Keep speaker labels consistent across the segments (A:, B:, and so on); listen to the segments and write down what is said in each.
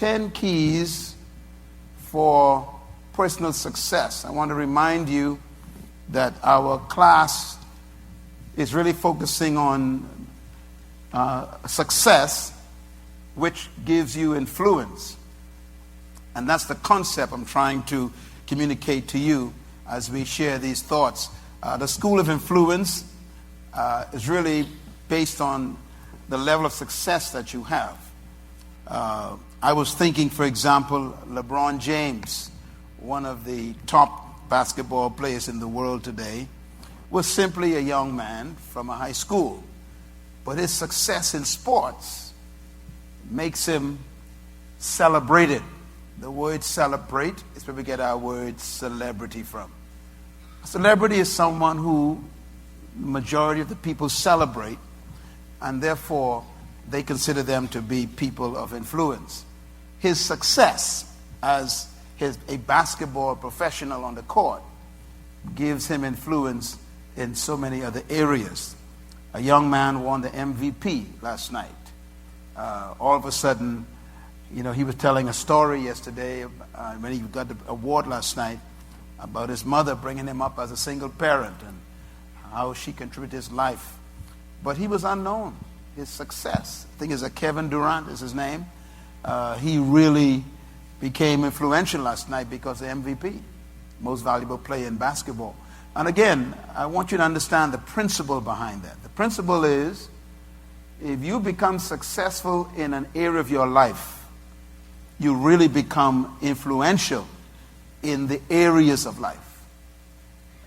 A: 10 keys for personal success. I want to remind you that our class is really focusing on success, which gives you influence. And that's the concept I'm trying to communicate to you as we share these thoughts. The School of Influence is really based on the level of success that you have. I was thinking, for example, LeBron James, one of the top basketball players in the world today, was simply a young man from a high school. But his success in sports makes him celebrated. The word celebrate is where we get our word celebrity from. A celebrity is someone who the majority of the people celebrate, and therefore they consider them to be people of influence. His success as a basketball professional on the court gives him influence in so many other areas. A young man won the MVP last night. All of a sudden, he was telling a story yesterday when he got the award last night about his mother bringing him up as a single parent and how she contributed to his life. But he was unknown. His success, I think it's Kevin Durant is his name. He really became influential last night because of MVP, most valuable player in basketball. And again, I want you to understand the principle behind that. The principle is, if you become successful in an area of your life, you really become influential in the areas of life.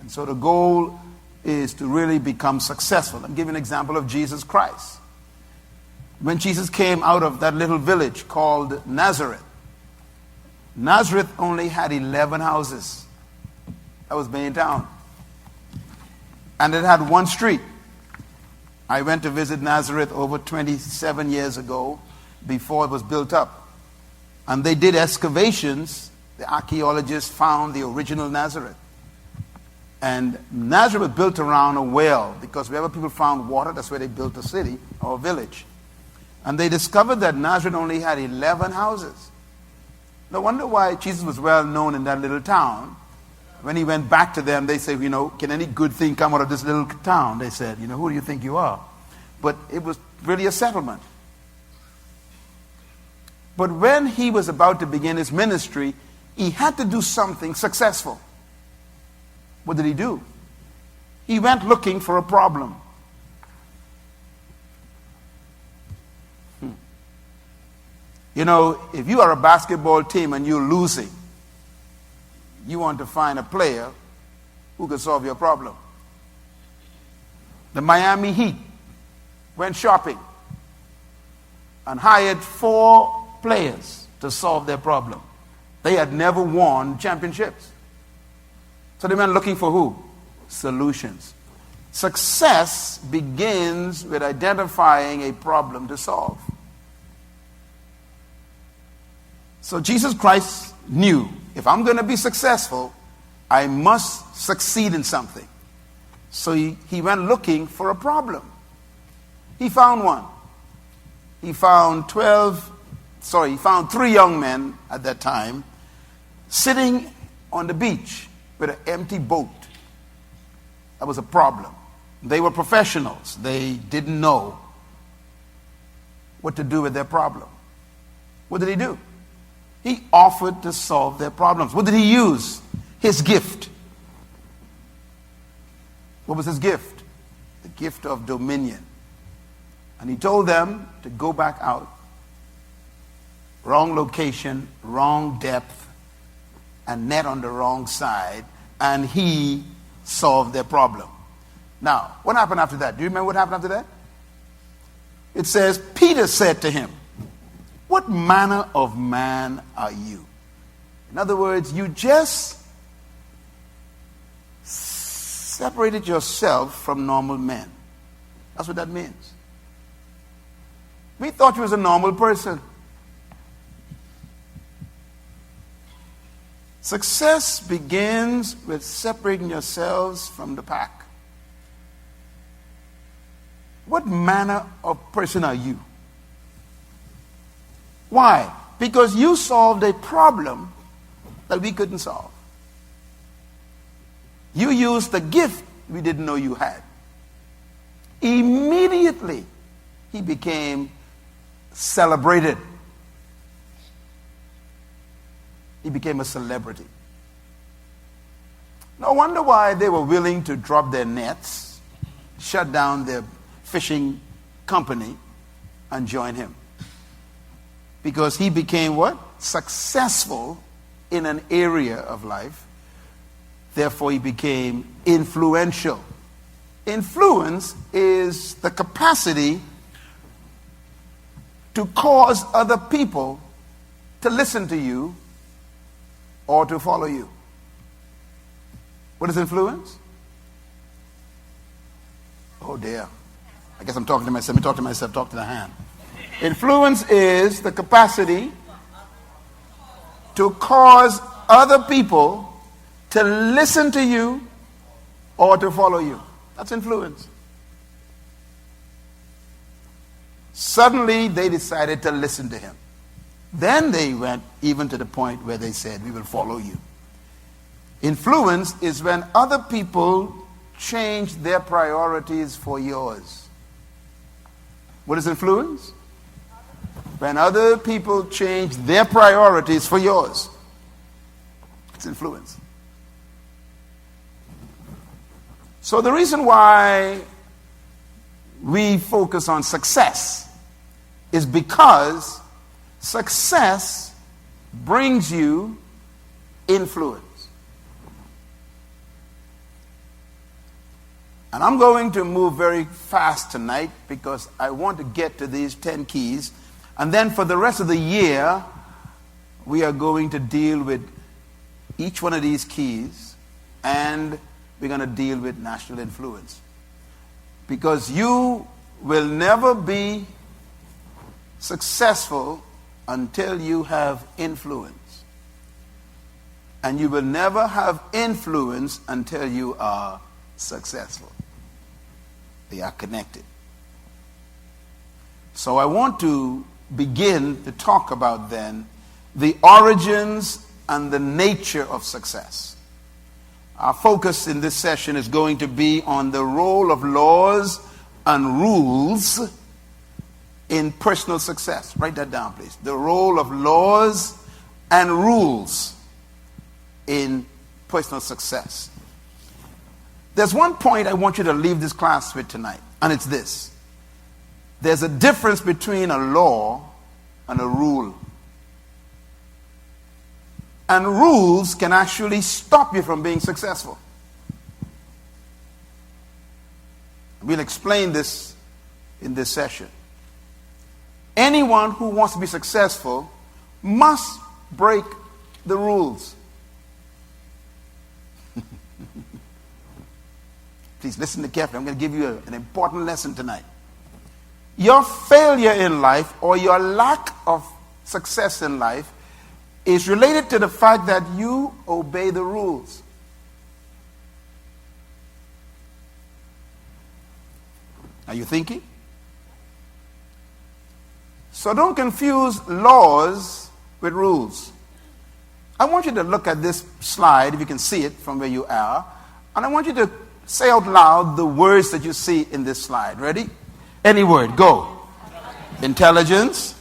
A: And so the goal is to really become successful. I'm giving an example of Jesus Christ. When Jesus came out of that little village called Nazareth, Nazareth only had 11 houses. That was main town. And it had one street. I went to visit Nazareth over 27 years ago, before it was built up. And they did excavations. The archaeologists found the original Nazareth. And Nazareth was built around a well, because wherever people found water, that's where they built a city or a village. And they discovered that Nazareth only had 11 houses. No wonder why Jesus was well known in that little town. When he went back to them, they said, can any good thing come out of this little town? They said, who do you think you are? But it was really a settlement. But when he was about to begin his ministry, he had to do something successful. What did he do? He went looking for a problem. If you are a basketball team and you're losing, you want to find a player who can solve your problem. The Miami Heat went shopping and hired 4 players to solve their problem. They had never won championships. So they went looking for who? Solutions. Success begins with identifying a problem to solve. So Jesus Christ knew, if I'm going to be successful, I must succeed in something. So he went looking for a problem. He found one. He found 3 young men at that time sitting on the beach with an empty boat. That was a problem. They were professionals. They didn't know what to do with their problem. What did he do? He offered to solve their problems. What did he use? His gift. What was his gift? The gift of dominion. And he told them to go back out. Wrong location, wrong depth, and net on the wrong side. And he solved their problem. Now, what happened after that? Do you remember what happened after that? It says, Peter said to him, "What manner of man are you?" In other words, you just separated yourself from normal men. That's what that means. We thought you was a normal person. Success begins with separating yourselves from the pack. What manner of person are you? Why? Because you solved a problem that we couldn't solve. You used the gift we didn't know you had. Immediately, he became celebrated. He became a celebrity. No wonder why they were willing to drop their nets, shut down their fishing company, and join him. Because he became what? Successful in an area of life. Therefore, he became influential. Influence is the capacity to cause other people to listen to you or to follow you. What is influence? Oh dear. I guess I'm talking to myself. Let me talk to myself. Talk to the hand. Influence is the capacity to cause other people to listen to you or to follow you. That's influence. Suddenly they decided to listen to him. Then they went even to the point where they said, we will follow you. Influence is when other people change their priorities for yours. What is influence? When other people change their priorities for yours. It's influence. So the reason why we focus on success is because success brings you influence. And I'm going to move very fast tonight because I want to get to these 10 keys. And then for the rest of the year, we are going to deal with each one of these keys, and we're going to deal with national influence. Because you will never be successful until you have influence. And you will never have influence until you are successful. They are connected. So I want to begin to talk about then the origins and the nature of success. Our focus in this session is going to be on the role of laws and rules in personal success. Write that down, please. The role of laws and rules in personal success. There's one point I want you to leave this class with tonight, and it's this. There's a difference between a law and a rule. And rules can actually stop you from being successful. We'll explain this in this session. Anyone who wants to be successful must break the rules. Please listen to carefully. I'm going to give you an important lesson tonight. Your failure in life or your lack of success in life is related to the fact that you obey the rules. Are you thinking? So don't confuse laws with rules. I want you to look at this slide, if you can see it from where you are, and I want you to say out loud the words that you see in this slide. Ready? Any word. Go. Intelligence,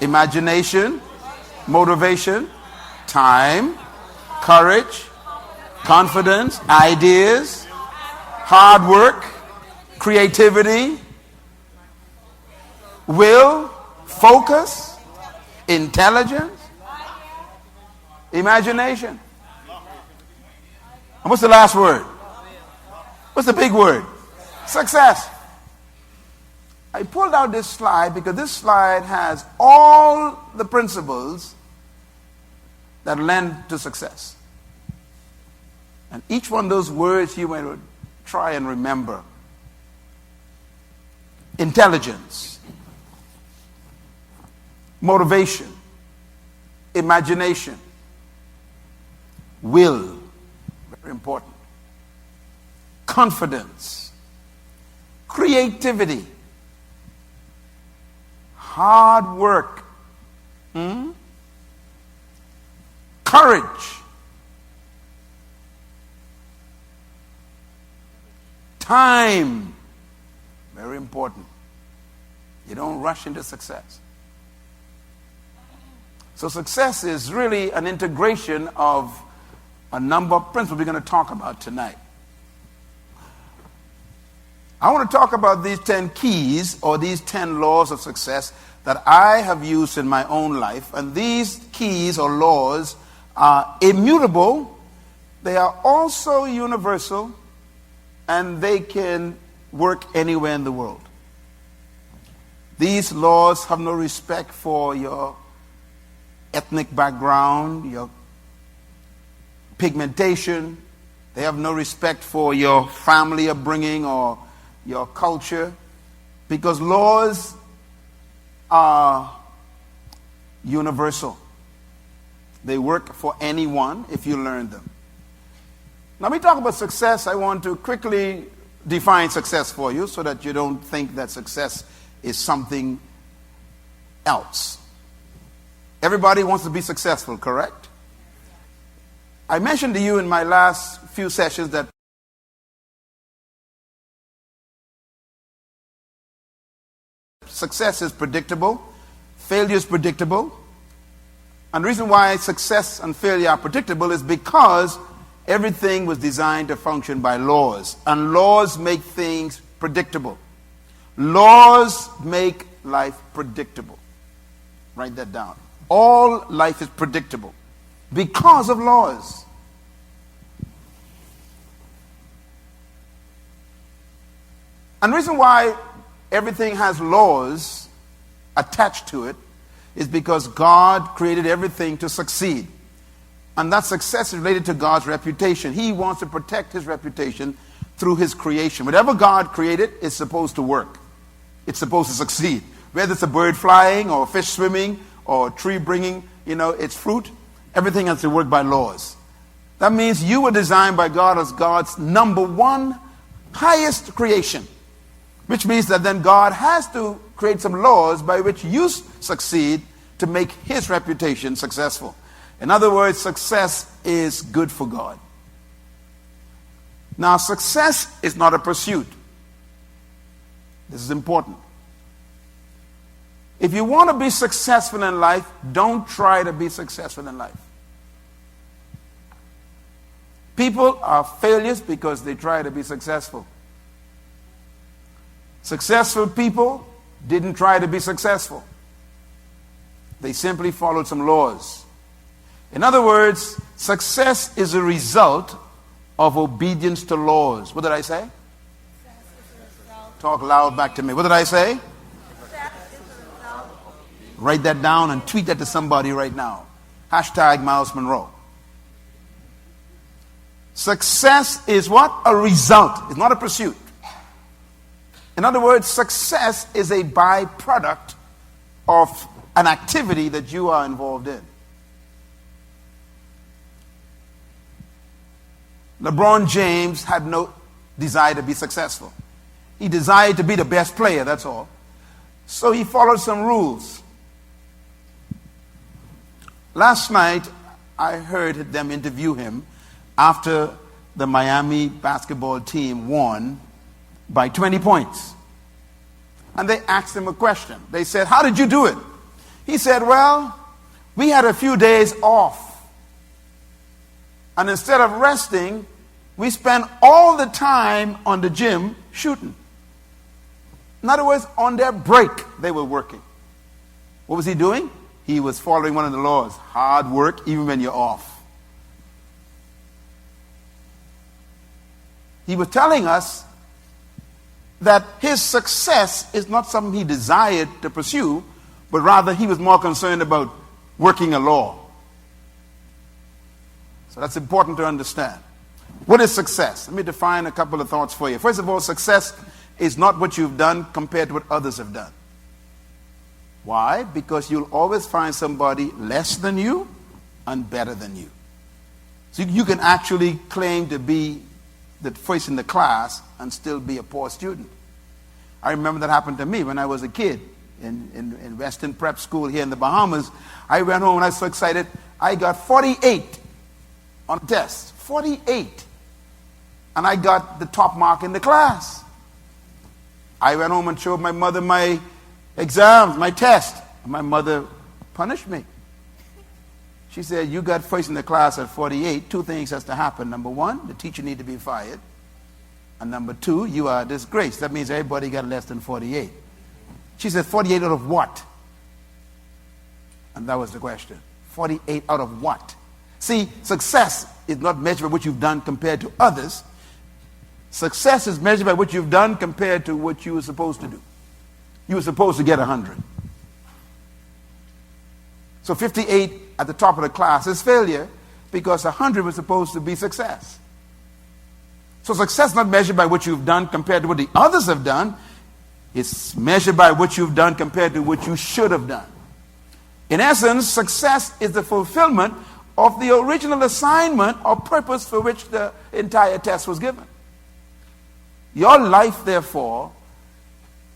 A: imagination, motivation, time, courage, confidence, ideas, hard work, creativity, will, focus, intelligence, imagination. And what's the last word? What's the big word? Success. I pulled out this slide because this slide has all the principles that lend to success. And each one of those words you may try and remember. Intelligence, motivation, imagination, will, very important, confidence, creativity, hard work, Courage. Time. Very important. You don't rush into success. So success is really an integration of a number of principles we're going to talk about tonight. I want to talk about these 10 keys or these 10 laws of success that I have used in my own life. And these keys or laws are immutable. They are also universal, and they can work anywhere in the world. These laws have no respect for your ethnic background, your pigmentation. They have no respect for your family upbringing or your culture, because laws are universal. They work for anyone if you learn them. Now, when we talk about success, I want to quickly define success for you so that you don't think that success is something else. Everybody wants to be successful, correct? I mentioned to you in my last few sessions that success is predictable, failure is predictable. And the reason why success and failure are predictable is because everything was designed to function by laws. And laws make things predictable. Laws make life predictable. Write that down. All life is predictable because of laws. And the reason why everything has laws attached to it is because God created everything to succeed. And that success is related to God's reputation. He wants to protect his reputation through his creation. Whatever God created is supposed to work. It's supposed to succeed. Whether it's a bird flying or a fish swimming or a tree bringing, its fruit, everything has to work by laws. That means you were designed by God as God's number one highest creation. Which means that then God has to create some laws by which you succeed to make his reputation successful. In other words, success is good for God. Now, success is not a pursuit. This is important. If you want to be successful in life, don't try to be successful in life. People are failures because they try to be successful. Successful people didn't try to be successful. They simply followed some laws. In other words, success is a result of obedience to laws. What did I say? Talk loud back to me. What did I say? Write that down and tweet that to somebody right now. Hashtag Myles Munroe. Success is what? A result. It's not a pursuit. In other words, success is a byproduct of an activity that you are involved in. LeBron James had no desire to be successful. He desired to be the best player, that's all. So he followed some rules. Last night, I heard them interview him after the Miami basketball team won by 20 points. And they asked him a question. They said, "How did you do it?" He said, "Well, we had a few days off. And instead of resting, we spent all the time on the gym shooting." In other words, on their break, they were working. What was he doing? He was following one of the laws. Hard work, even when you're off. He was telling us that his success is not something he desired to pursue, but rather he was more concerned about working a law. So that's important to understand. What is success? Let me define a couple of thoughts for you. First of all, success is not what you've done compared to what others have done. Why? Because you'll always find somebody less than you and better than you. So you can actually claim to be the first in the class and still be a poor student. I remember that happened to me when I was a kid in Western Prep School here in the Bahamas. I went home and I was so excited. I got 48 on the test. 48. And I got the top mark in the class. I went home and showed my mother my exams, my test. My mother punished me. She said, you got first in the class at 48. Two things has to happen. Number one, the teacher need to be fired. And number two, you are disgraced. That means everybody got less than 48. She said, 48 out of what? And that was the question. 48 out of what? See, success is not measured by what you've done compared to others. Success is measured by what you've done compared to what you were supposed to do. You were supposed to get 100. So 58 at the top of the class is failure because 100 was supposed to be success. So success is not measured by what you've done compared to what the others have done. It's measured by what you've done compared to what you should have done. In essence, success is the fulfillment of the original assignment or purpose for which the entire test was given. Your life, therefore,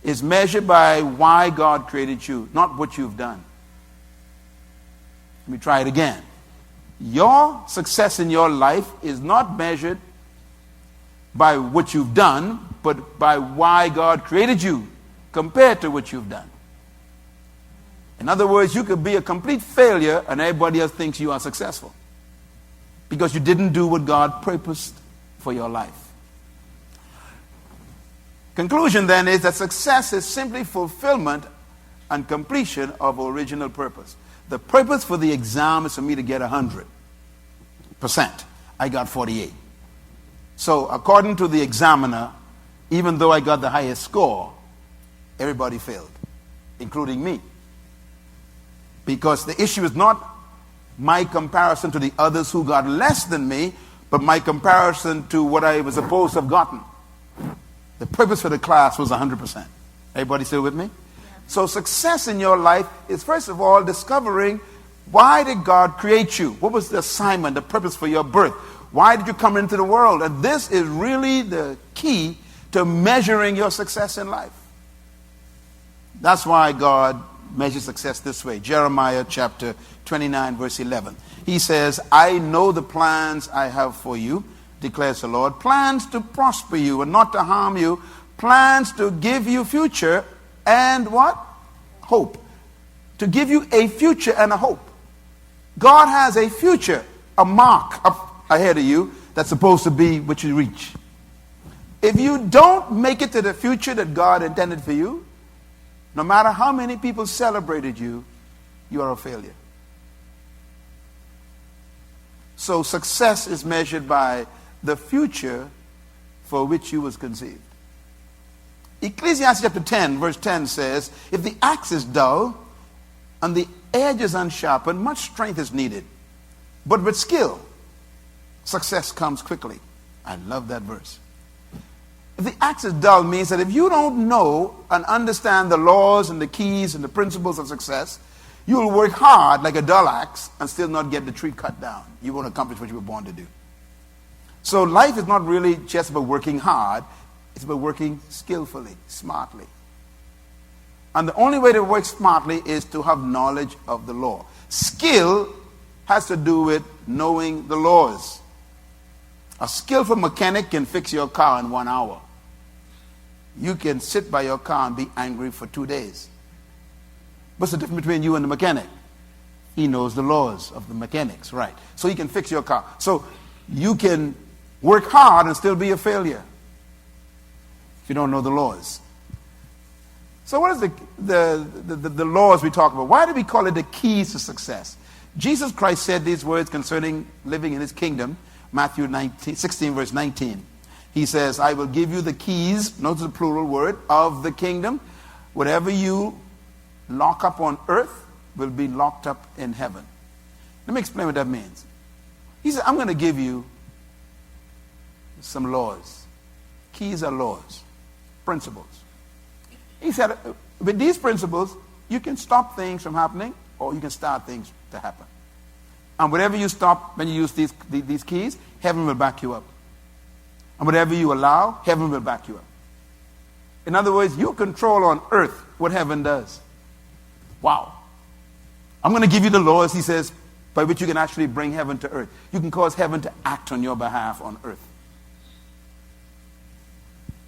A: is measured by why God created you, not what you've done. Let me try it again. Your success in your life is not measured by what you've done, but by why God created you compared to what you've done. In other words, you could be a complete failure and everybody else thinks you are successful because you didn't do what God purposed for your life. Conclusion then is that success is simply fulfillment and completion of original purpose. The purpose for the exam is for me to get 100%. I got 48. So according to the examiner, even though I got the highest score, everybody failed, including me. Because the issue is not my comparison to the others who got less than me, but my comparison to what I was supposed to have gotten. The purpose for the class was 100%. Everybody still with me? So success in your life is, first of all, discovering why did God create you? What was the assignment, the purpose for your birth? Why did you come into the world? And this is really the key to measuring your success in life. That's why God measures success this way. Jeremiah chapter 29, verse 11. He says, I know the plans I have for you, declares the Lord. Plans to prosper you and not to harm you. Plans to give you future and what? Hope. To give you a future and a hope. God has a future, a mark up ahead of you that's supposed to be what you reach. If you don't make it to the future that God intended for you, no matter how many people celebrated you, you are a failure. So success is measured by the future for which you was conceived. Ecclesiastes chapter 10, verse 10 says, if the axe is dull and the edge is unsharpened, much strength is needed. But with skill, success comes quickly. I love that verse. If the axe is dull means that if you don't know and understand the laws and the keys and the principles of success, you will work hard like a dull axe and still not get the tree cut down. You won't accomplish what you were born to do. So life is not really just about working hard. It's about working skillfully, smartly. And the only way to work smartly is to have knowledge of the law. Skill has to do with knowing the laws. A skillful mechanic can fix your car in 1 hour. You can sit by your car and be angry for 2 days. What's the difference between you and the mechanic? He knows the laws of the mechanics, right? So he can fix your car. So you can work hard and still be a failure if you don't know the laws. So what is the laws we talk about? Why do we call it the keys to success? Jesus Christ said these words concerning living in his kingdom. Matthew 16, verse 19. He says, I will give you the keys, notice the plural word, of the kingdom. Whatever you lock up on earth will be locked up in heaven. Let me explain what that means. He said, I'm going to give you some laws. Keys are laws, principles. He said, with these principles, you can stop things from happening or you can start things to happen. And whatever you stop when you use these keys, heaven will back you up. And whatever you allow, heaven will back you up. In other words, you control on earth what heaven does. Wow. I'm going to give you the laws, he says, by which you can actually bring heaven to earth. You can cause heaven to act on your behalf on earth.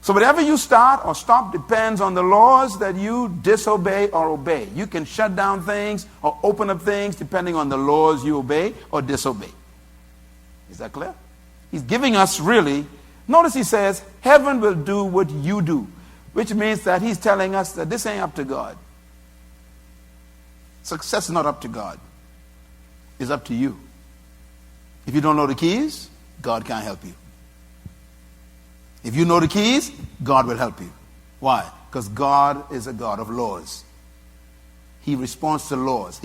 A: So whatever you start or stop depends on the laws that you disobey or obey. You can shut down things or open up things depending on the laws you obey or disobey. Is that clear? He's giving us really, notice he says, heaven will do what you do, which means that he's telling us that this ain't up to God. Success is not up to God. It's up to you. If you don't know the keys, God can't help you. If you know the keys, God will help you. Why? Because God is a God of laws. He responds to laws.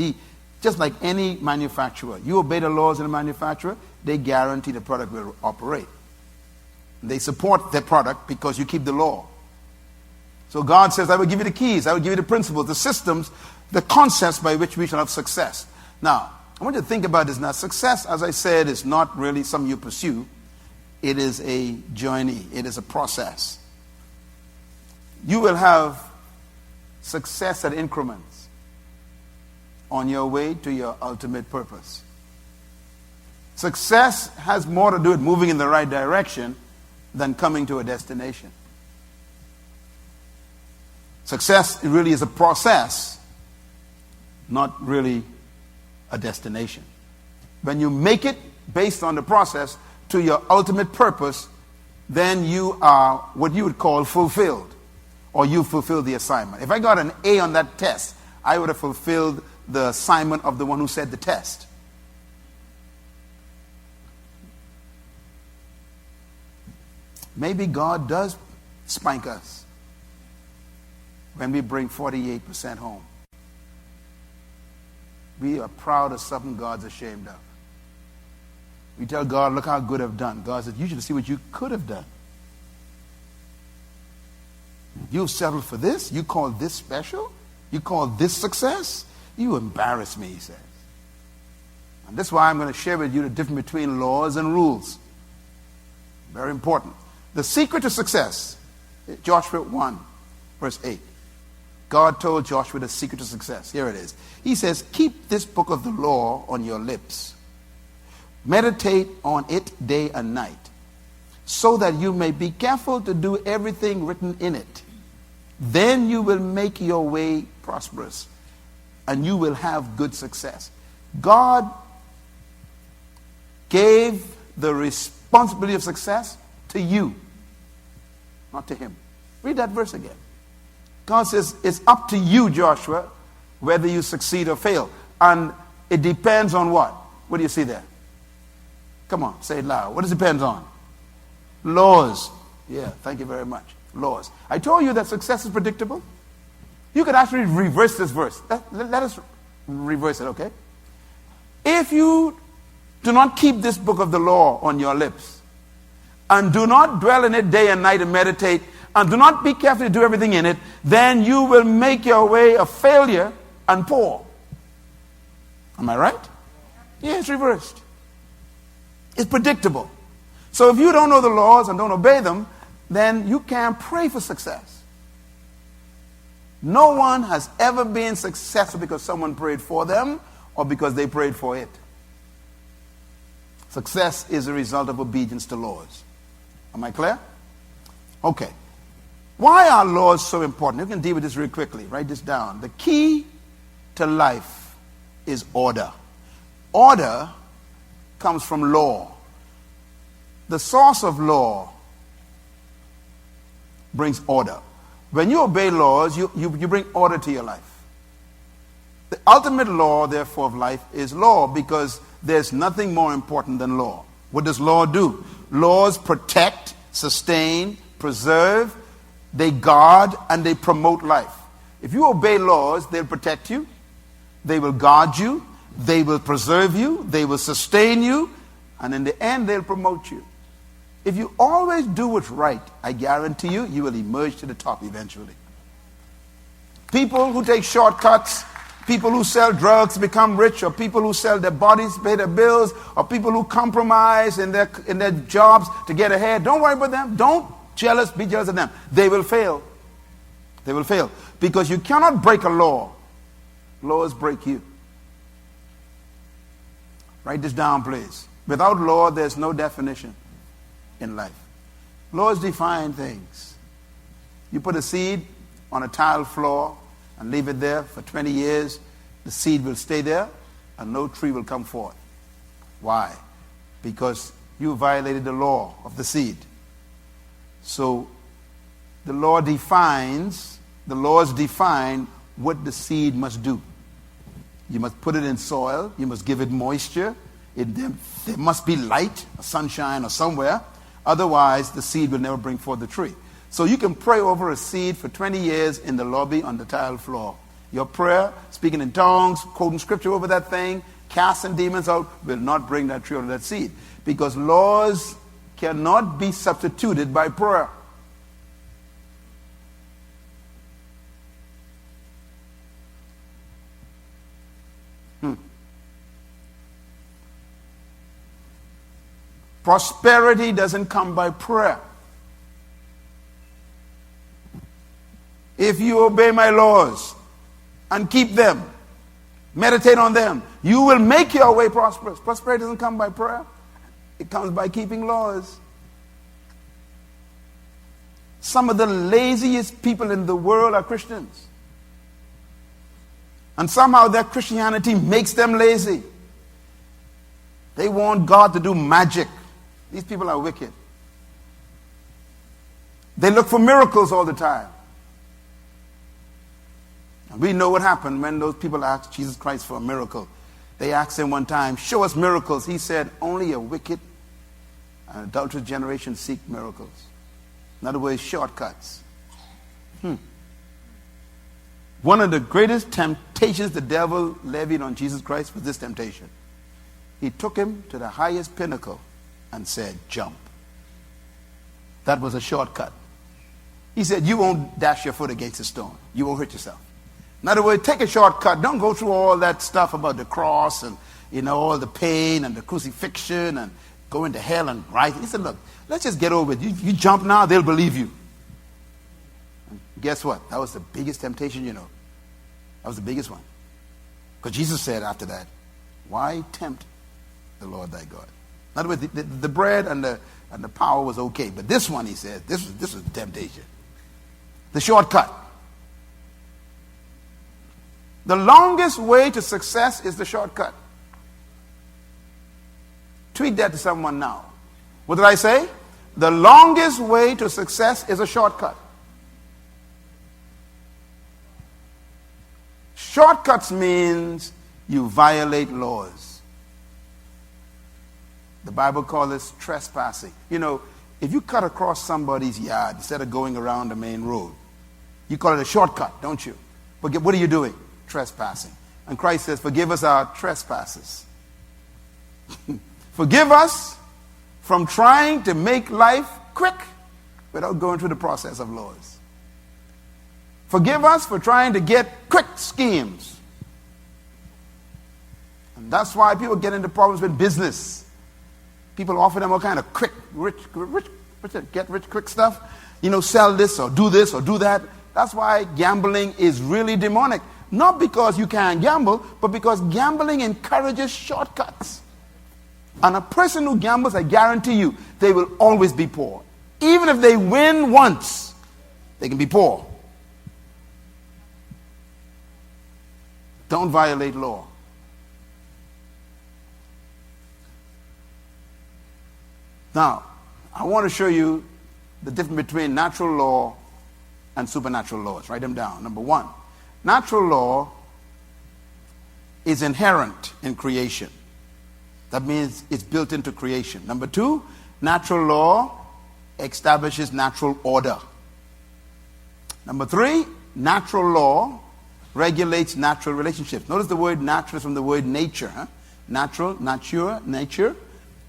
A: Just like any manufacturer, you obey the laws of the manufacturer, they guarantee the product will operate. They support their product because you keep the law. So God says, I will give you the keys, I will give you the principles, the systems, the concepts by which we shall have success. Now, I want you to think about this now. Success, as I said, is not really something you pursue. It is a journey. It is a process. You will have success at increments on your way to your ultimate purpose. Success has more to do with moving in the right direction than coming to a destination. Success really is a process, not really a destination. When you make it based on the process to your ultimate purpose, then you are what you would call fulfilled, or you fulfilled the assignment. If I got an A on that test, I would have fulfilled the assignment of the one who said the test. Maybe God does spank us when we bring 48% home. We are proud of something God's ashamed of. We tell God, look how good I've done. God says, you should see what you could have done. You've settled for this? You call this special? You call this success? You embarrass me, he says. And that's why I'm going to share with you the difference between laws and rules. Very important. The secret to success, Joshua 1, verse 8. God told Joshua the secret to success. Here it is. He says, keep this book of the law on your lips. Meditate on it day and night, so that you may be careful to do everything written in it. Then you will make your way prosperous, and you will have good success. God gave the responsibility of success to you, not to him. Read that verse again. God says, it's up to you, Joshua, whether you succeed or fail. And it depends on what? What do you see there? Come on, say it loud. What does it depend on? Laws. Yeah, thank you very much. Laws. I told you that success is predictable. You could actually reverse this verse. Let us reverse it, okay? If you do not keep this book of the law on your lips, and do not dwell in it day and night and meditate, and do not be careful to do everything in it, then you will make your way a failure and poor. Am I right? Yeah, it's reversed. It's predictable. So if you don't know the laws and don't obey them, then you can't pray for success. No one has ever been successful because someone prayed for them or because they prayed for it. Success is a result of obedience to laws. Am I clear? Okay. Why are laws so important? You can deal with this real quickly. Write this down. The key to life is order. Order comes from law. The source of law brings order. When you obey laws, you bring order to your life. The ultimate law, therefore, of life is law, because there's nothing more important than law. What does law do? Laws protect, sustain, preserve, they guard, and they promote life. If you obey laws, they'll protect you, they will guard you, they will preserve you, they will sustain you, and in the end, they'll promote you. If you always do what's right, I guarantee you, you will emerge to the top eventually. People who take shortcuts, people who sell drugs become rich, or people who sell their bodies, pay their bills, or people who compromise in their jobs to get ahead, don't worry about them. Don't be jealous of them. They will fail. They will fail. Because you cannot break a law. Laws break you. Write this down, please. Without law, there's no definition in life. Laws define things. You put a seed on a tile floor and leave it there for 20 years, the seed will stay there and no tree will come forth. Why? Because you violated the law of the seed. So the laws define what the seed must do. You must put it in soil. You must give it moisture. There must be light, or sunshine, or somewhere. Otherwise, the seed will never bring forth the tree. So you can pray over a seed for 20 years in the lobby on the tile floor. Your prayer, speaking in tongues, quoting scripture over that thing, casting demons out, will not bring that tree or that seed. Because laws cannot be substituted by prayer. Prosperity doesn't come by prayer. If you obey my laws and keep them, meditate on them, you will make your way prosperous. Prosperity doesn't come by prayer. It comes by keeping laws. Some of the laziest people in the world are Christians. And somehow their Christianity makes them lazy. They want God to do magic. These people are wicked. They look for miracles all the time. And we know what happened when those people asked Jesus Christ for a miracle. They asked him one time, show us miracles. He said, only a wicked and adulterous generation seek miracles. In other words, shortcuts. One of the greatest temptations the devil levied on Jesus Christ was this temptation. He took him to the highest pinnacle and said, jump. That was a shortcut. He said, you won't dash your foot against a stone. You won't hurt yourself. In other words, take a shortcut. Don't go through all that stuff about the cross and, all the pain and the crucifixion and going to hell and rise. He said, look, let's just get over it. You jump now, they'll believe you. And guess what? That was the biggest temptation, That was the biggest one. Because Jesus said after that, why tempt the Lord thy God? In other words, the bread and the power was okay. But this one, he said, this was the temptation. The shortcut. The longest way to success is the shortcut. Tweet that to someone now. What did I say? The longest way to success is a shortcut. Shortcuts means you violate laws. The Bible calls it trespassing. If you cut across somebody's yard instead of going around the main road, you call it a shortcut, don't you? But what are you doing? Trespassing. And Christ says, forgive us our trespasses. Forgive us from trying to make life quick without going through the process of laws. Forgive us for trying to get quick schemes. And that's why people get into problems with business. People offer them all kind of quick, get rich quick stuff. Sell this or do that. That's why gambling is really demonic. Not because you can't gamble, but because gambling encourages shortcuts. And a person who gambles, I guarantee you, they will always be poor. Even if they win once, they can be poor. Don't violate law. Now, I want to show you the difference between natural law and supernatural laws. Write them down. Number one, natural law is inherent in creation. That means it's built into creation. Number two, natural law establishes natural order. Number three, natural law regulates natural relationships. Notice the word natural is from the word nature. Natural, nature.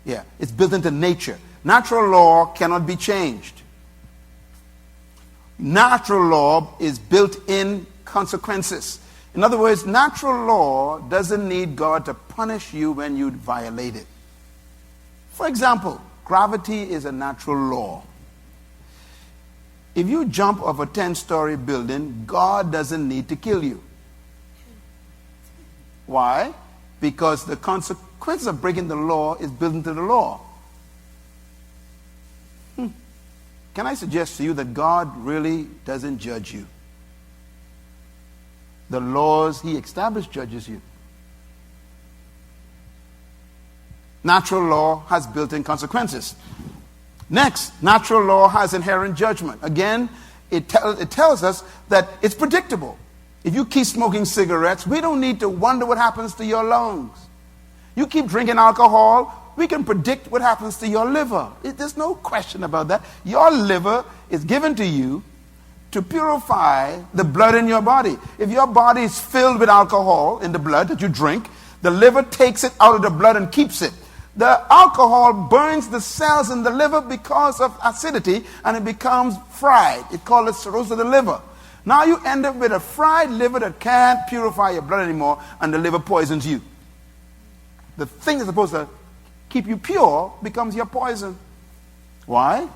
A: Yeah, it's built into nature. Natural law cannot be changed. Natural law is built-in consequences. In other words, natural law doesn't need God to punish you when you violate it. For example, gravity is a natural law. If you jump off a 10-story building, God doesn't need to kill you. Why? Because the consequences of breaking the law is built into the law. Can I suggest to you that God really doesn't judge you? The laws he established judges you. Natural law has built-in consequences. Next, natural law has inherent judgment. Again, it tells us that it's predictable. If you keep smoking cigarettes, we don't need to wonder what happens to your lungs. You keep drinking alcohol, we can predict what happens to your liver. There's no question about that. Your liver is given to you to purify the blood in your body. If your body is filled with alcohol in the blood that you drink, the liver takes it out of the blood and keeps it. The alcohol burns the cells in the liver because of acidity, and it becomes fried. It called it cirrhosis of the liver. Now you end up with a fried liver that can't purify your blood anymore, and the liver poisons you. The thing that's supposed to keep you pure becomes your poison. Why?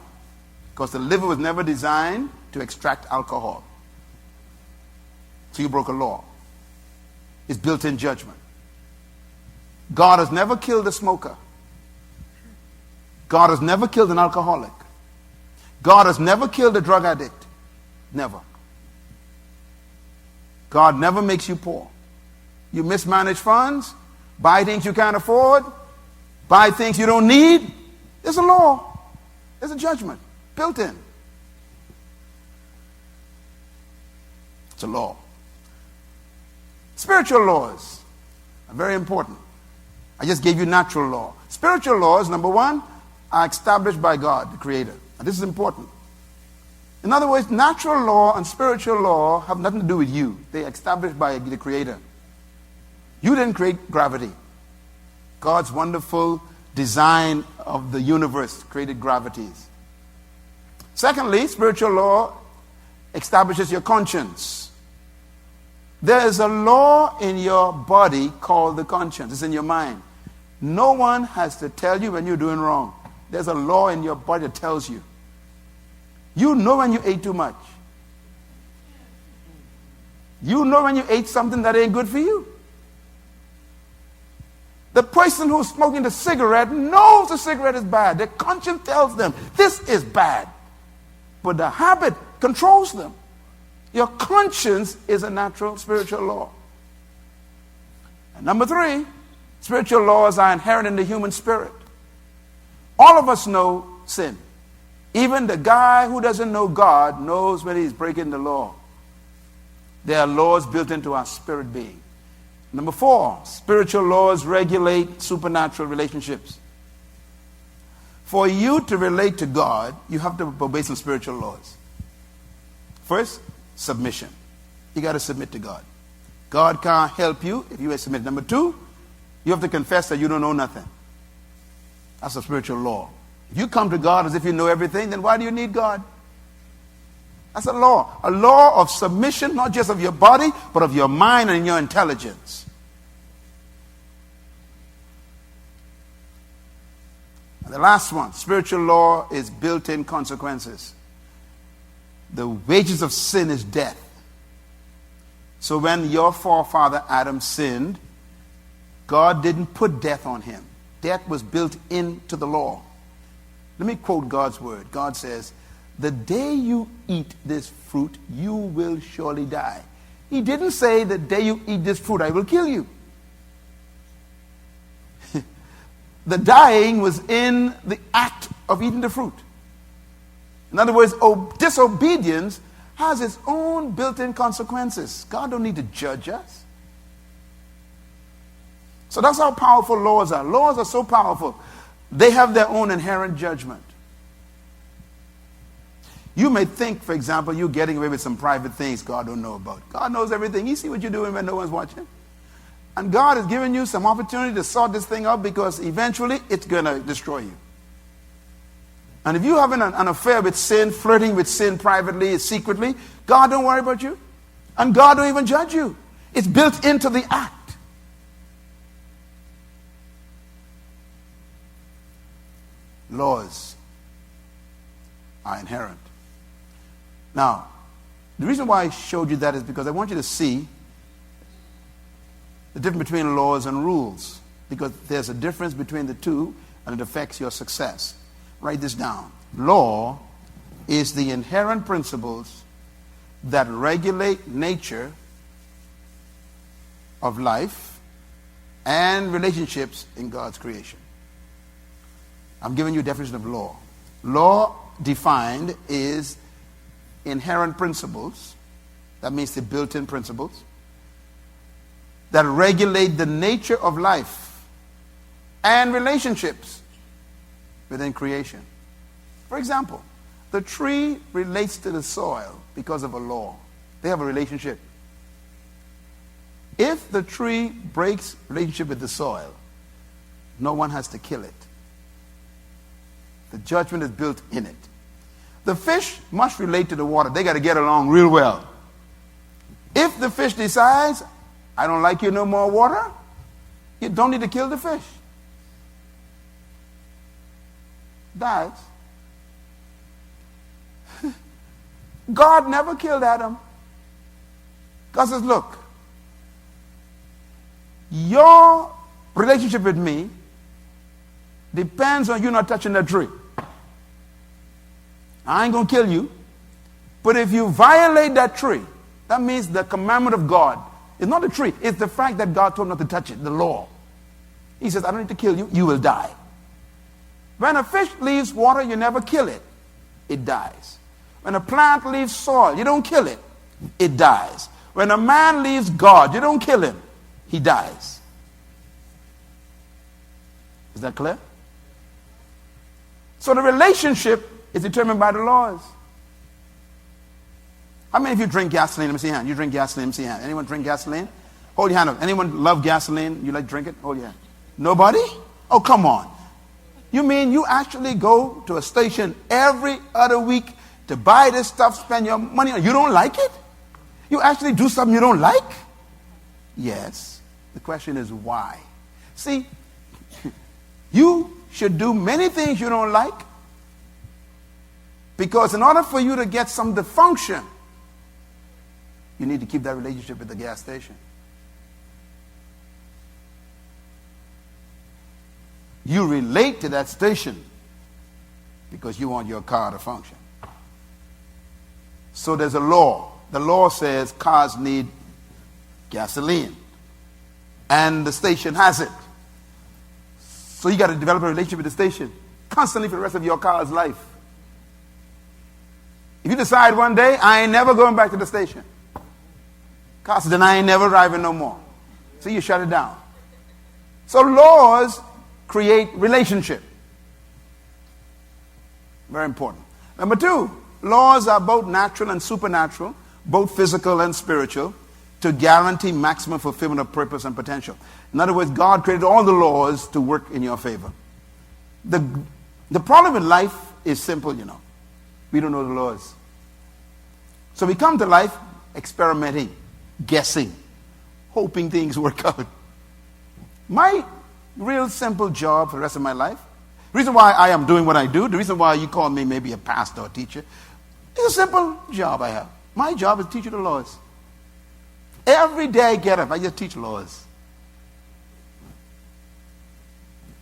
A: Because the liver was never designed to extract alcohol. So you broke a law. It's built-in judgment. God has never killed a smoker. God has never killed an alcoholic. God has never killed a drug addict. Never. God never makes you poor. You mismanage funds, buy things you can't afford, buy things you don't need. There's a law. There's a judgment built in. It's a law. Spiritual laws are very important. I just gave you natural law. Spiritual laws, number one, are established by God, the Creator. And this is important. In other words, natural law and spiritual law have nothing to do with you. They are established by the Creator. You didn't create gravity. God's wonderful design of the universe created gravities. Secondly, spiritual law establishes your conscience. There is a law in your body called the conscience. It's in your mind. No one has to tell you when you're doing wrong. There's a law in your body that tells you. You know when you ate too much. You know when you ate something that ain't good for you. The person who's smoking the cigarette knows the cigarette is bad. Their conscience tells them this is bad. But the habit controls them. Your conscience is a natural spiritual law. And number three, spiritual laws are inherent in the human spirit. All of us know sin. Even the guy who doesn't know God knows when he's breaking the law. There are laws built into our spirit being. Number four, spiritual laws regulate supernatural relationships. For you to relate to God, you have to obey some spiritual laws. First, submission. You got to submit to God. God can't help you if you ain't submitted. Number two, you have to confess that you don't know nothing. That's a spiritual law. If you come to God as if you know everything, then why do you need God? That's a law. A law of submission, not just of your body, but of your mind and your intelligence. And the last one, spiritual law is built-in consequences. The wages of sin is death. So when your forefather Adam sinned, God didn't put death on him. Death was built into the law. Let me quote God's word. God says, "The day you eat this fruit, you will surely die." He didn't say, "The day you eat this fruit, I will kill you." The dying was in the act of eating the fruit. In other words, disobedience has its own built-in consequences. God don't need to judge us. So that's how powerful laws are. Laws are so powerful. They have their own inherent judgment. You may think, for example, you're getting away with some private things God don't know about. God knows everything. He sees what you're doing when no one's watching. And God has given you some opportunity to sort this thing out because eventually it's going to destroy you. And if you're having an affair with sin, flirting with sin privately, secretly, God don't worry about you. And God don't even judge you. It's built into the act. Laws are inherent. Now, the reason why I showed you that is because I want you to see the difference between laws and rules. because there's a difference between the two and it affects your success. Write this down. Law is the inherent principles that regulate nature of life and relationships in God's creation. I'm giving you a definition of law. Law defined is inherent principles. That means the built-in principles that regulate the nature of life and relationships within creation. For example, the tree relates to the soil because of a law. They have a relationship. If the tree breaks relationship with the soil, no one has to kill it. The judgment is built in it. The fish must relate to the water. They got to get along real well. If the fish decides, I don't like you no more water, you don't need to kill the fish. Dies. God never killed Adam. God says, look, your relationship with me depends on you not touching that tree. I ain't going to kill you. But if you violate that tree, that means the commandment of God. It's not the tree. It's the fact that God told him not to touch it, the law. He says, I don't need to kill you. You will die. When a fish leaves water, you never kill it. It dies. When a plant leaves soil, you don't kill it. It dies. When a man leaves God, you don't kill him. He dies. Is that clear? So the relationship is determined by the laws. How many of you drink gasoline? Let me see your hand. You drink gasoline? Let me see your hand. Anyone drink gasoline? Hold your hand up. Anyone love gasoline? You like to drink it? Hold your hand. Nobody? Oh, come on. You mean you actually go to a station every other week to buy this stuff, spend your money on it? You don't like it? You actually do something you don't like? Yes. The question is why? See, you should do many things you don't like, because in order for you to get some dysfunction, you need to keep that relationship with the gas station. You relate to that station because you want your car to function. So there's a law. The law says cars need gasoline, and the station has it. So you got to develop a relationship with the station constantly for the rest of your car's life. If you decide one day, I ain't never going back to the station, car says, then I ain't never driving no more. So you shut it down. So laws create relationship. Very important. Number two, laws are both natural and supernatural, both physical and spiritual, to guarantee maximum fulfillment of purpose and potential. In other words, God created all the laws to work in your favor. The problem in life is simple, you know. We don't know the laws. So we come to life experimenting, guessing, hoping things work out. My real simple job for the rest of my life, the reason why I am doing what I do, the reason why you call me maybe a pastor or teacher, it's a simple job I have. My job is to teach you the laws. Every day I get up, I just teach laws.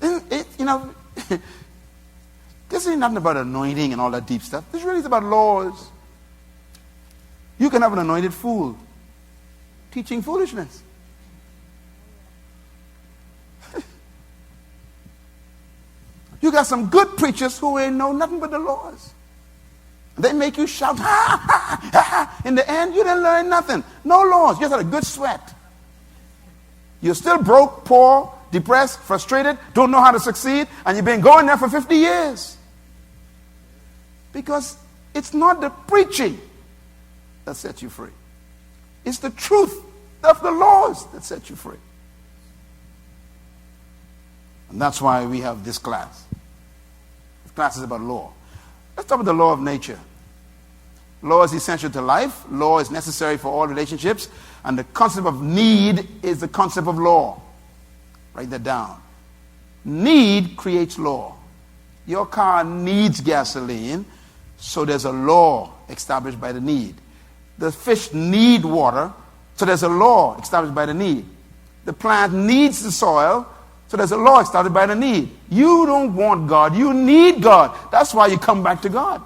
A: You know, this ain't nothing about anointing and all that deep stuff. This really is about laws. You can have an anointed fool teaching foolishness. You got some good preachers who ain't know nothing but the laws. They make you shout, ha, ha, ha, ha. In the end, you didn't learn nothing. No laws. You just had a good sweat. You're still broke, poor, depressed, frustrated, don't know how to succeed, and you've been going there for 50 years. Because it's not the preaching that sets you free. It's the truth of the laws that set you free. And that's why we have this class. This class is about law. Let's talk about the law of nature. Law is essential to life. Law is necessary for all relationships. And the concept of need is the concept of law. Write that down. Need creates law. Your car needs gasoline, so there's a law established by the need. The fish need water, so there's a law established by the need. The plant needs the soil, so So there's a law started by the need. You don't want God. You need God. That's why you come back to God.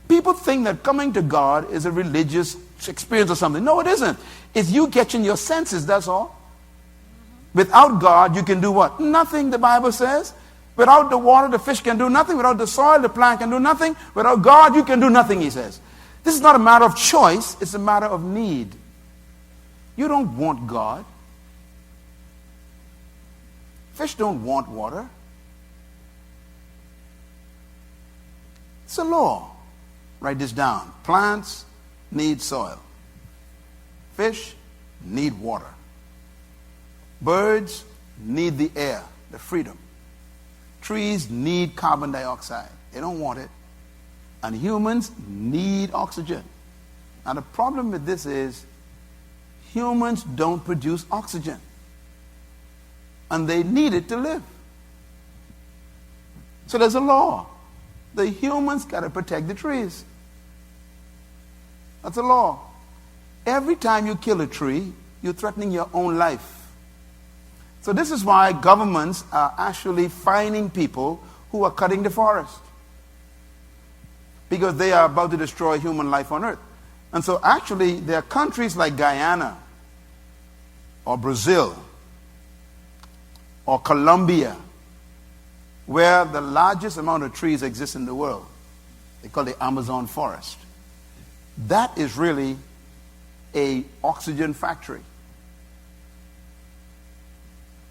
A: People think that coming to God is a religious experience or something. No, it isn't. It's you catching your senses, that's all. Without God, you can do what? Nothing, the Bible says. Without the water, the fish can do nothing. Without the soil, the plant can do nothing. Without God, you can do nothing, he says. This is not a matter of choice. It's a matter of need. You don't want God. Fish don't want water. It's a law. Write this down. Plants need soil. Fish need water. Birds need the air, the freedom. Trees need carbon dioxide. They don't want it. And humans need oxygen. Now the problem with this is humans don't produce oxygen. And they need it to live. So there's a law. The humans got to protect the trees. That's a law. Every time you kill a tree, you're threatening your own life. So this is why governments are actually fining people who are cutting the forest. Because they are about to destroy human life on earth. And so actually there are countries like Guyana or Brazil or Colombia where the largest amount of trees exist in the world. They call it the Amazon forest. That is really an oxygen factory.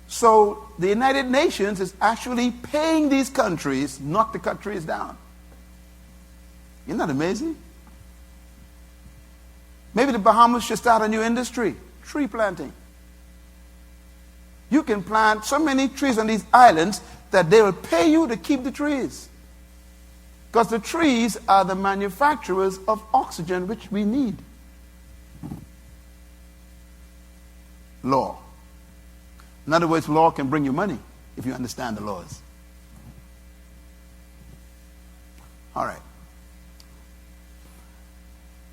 A: So the United Nations is actually paying these countries not to cut trees down. Isn't that amazing? Maybe the Bahamas should start a new industry, tree planting. You can plant so many trees on these islands that they will pay you to keep the trees. Because the trees are the manufacturers of oxygen which we need. Law. In other words, law can bring you money if you understand the laws. All right.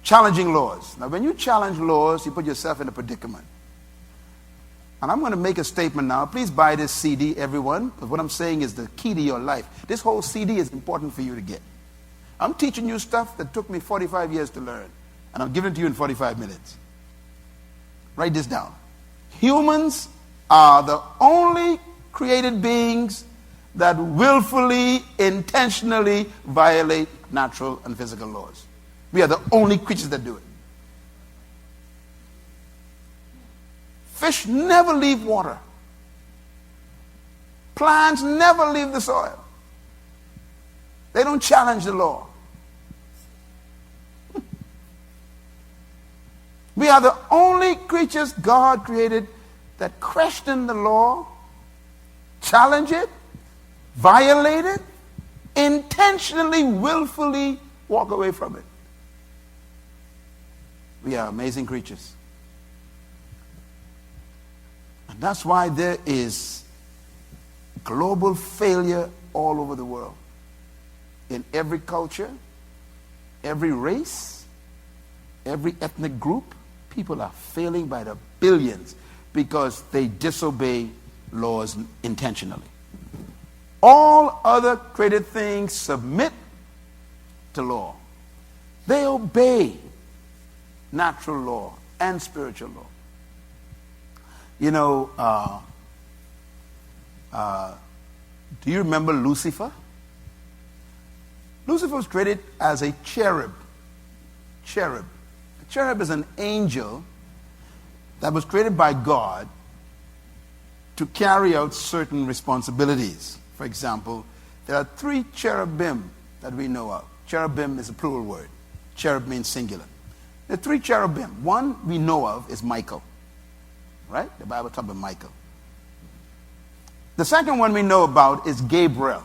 A: Challenging laws. Now, when you challenge laws, you put yourself in a predicament. And I'm going to make a statement now. Please buy this CD, everyone, because what I'm saying is the key to your life. This whole CD is important for you to get. I'm teaching you stuff that took me 45 years to learn, and I'm giving it to you in 45 minutes. Write this down. Humans are the only created beings that willfully, intentionally violate natural and physical laws. We are the only creatures that do it. Fish never leave water. Plants never leave the soil. They don't challenge the law. We are the only creatures God created that question the law, challenge it, violate it, intentionally, willfully walk away from it. We are amazing creatures. And that's why there is global failure all over the world. In every culture, every race, every ethnic group, people are failing by the billions because they disobey laws intentionally. All other created things submit to law. They obey natural law and spiritual law. You know, do you remember Lucifer? Lucifer was created as a cherub. Cherub. A cherub is an angel that was created by God to carry out certain responsibilities. For example, there are 3 cherubim that we know of. Cherubim is a plural word. Cherub means singular. There are 3 cherubim. One we know of is Michael. Right? The Bible talks about Michael. The second one we know about is Gabriel.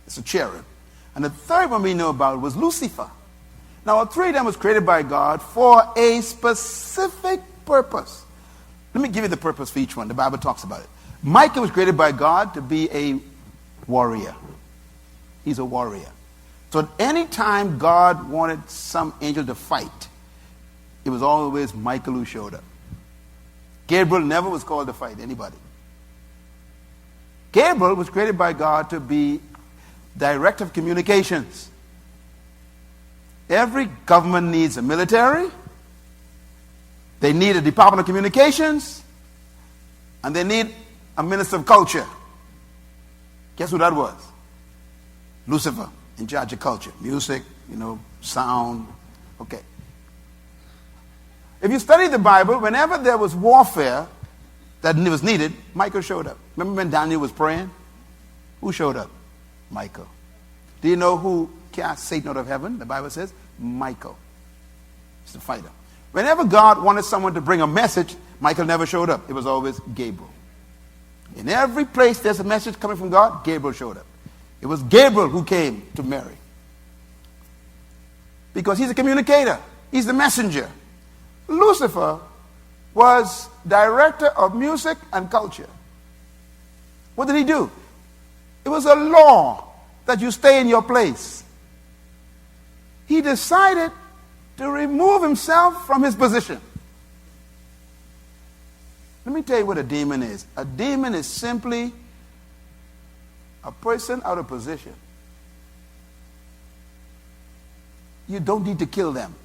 A: It's a cherub. And the third one we know about was Lucifer. Now, all 3 of them was created by God for a specific purpose. Let me give you the purpose for each one. The Bible talks about it. Michael was created by God to be a warrior. He's a warrior. So any time God wanted some angel to fight, it was always Michael who showed up. Gabriel never was called to fight anybody. Gabriel was created by God to be director of communications. Every government needs a military. They need a Department of Communications. And they need a Minister of Culture. Guess who that was? Lucifer, in charge of culture. Music, sound. Okay. If you study the Bible, whenever there was warfare that was needed, Michael showed up. Remember when Daniel was praying? Who showed up? Michael. Do you know who cast Satan out of heaven? The Bible says Michael. He's the fighter. Whenever God wanted someone to bring a message, Michael never showed up. It was always Gabriel. In every place there's a message coming from God, Gabriel showed up. It was Gabriel who came to Mary. Because he's a communicator. He's the messenger. Lucifer was director of music and culture. What did he do? It was a law that you stay in your place. He decided to remove himself from his position. Let me tell you what a demon is. A demon is simply a person out of position. You don't need to kill them.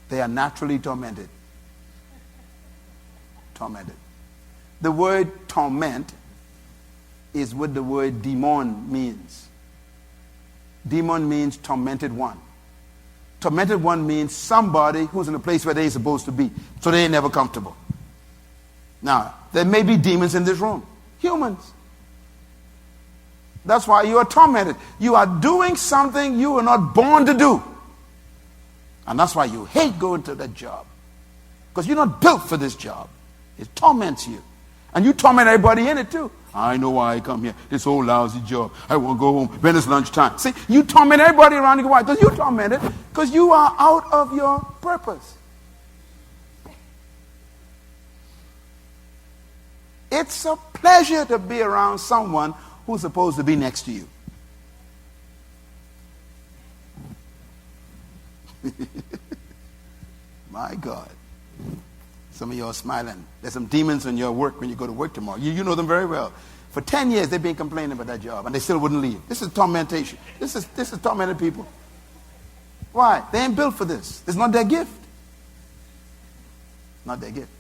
A: They are naturally tormented. Tormented. The word torment is what the word demon means. Demon means tormented one. Tormented one means somebody who's in a place where they're supposed to be, so they ain't never comfortable. Now, there may be demons in this room. Humans. That's why you are tormented. You are doing something you were not born to do. And that's why you hate going to that job. Because you're not built for this job. It torments you. And you torment everybody in it too. I know why I come here. This old lousy job. I won't go home when it's lunchtime. See, you torment everybody around you. Why? Because you tormented. Because you are out of your purpose. It's a pleasure to be around someone who's supposed to be next to you. My God. Some of you are smiling. There's some demons in your work when you go to work tomorrow. You know them very well. For 10 years, they've been complaining about that job, and they still wouldn't leave. This is tormentation. This is tormented people. Why? They ain't built for this. It's not their gift. Not their gift.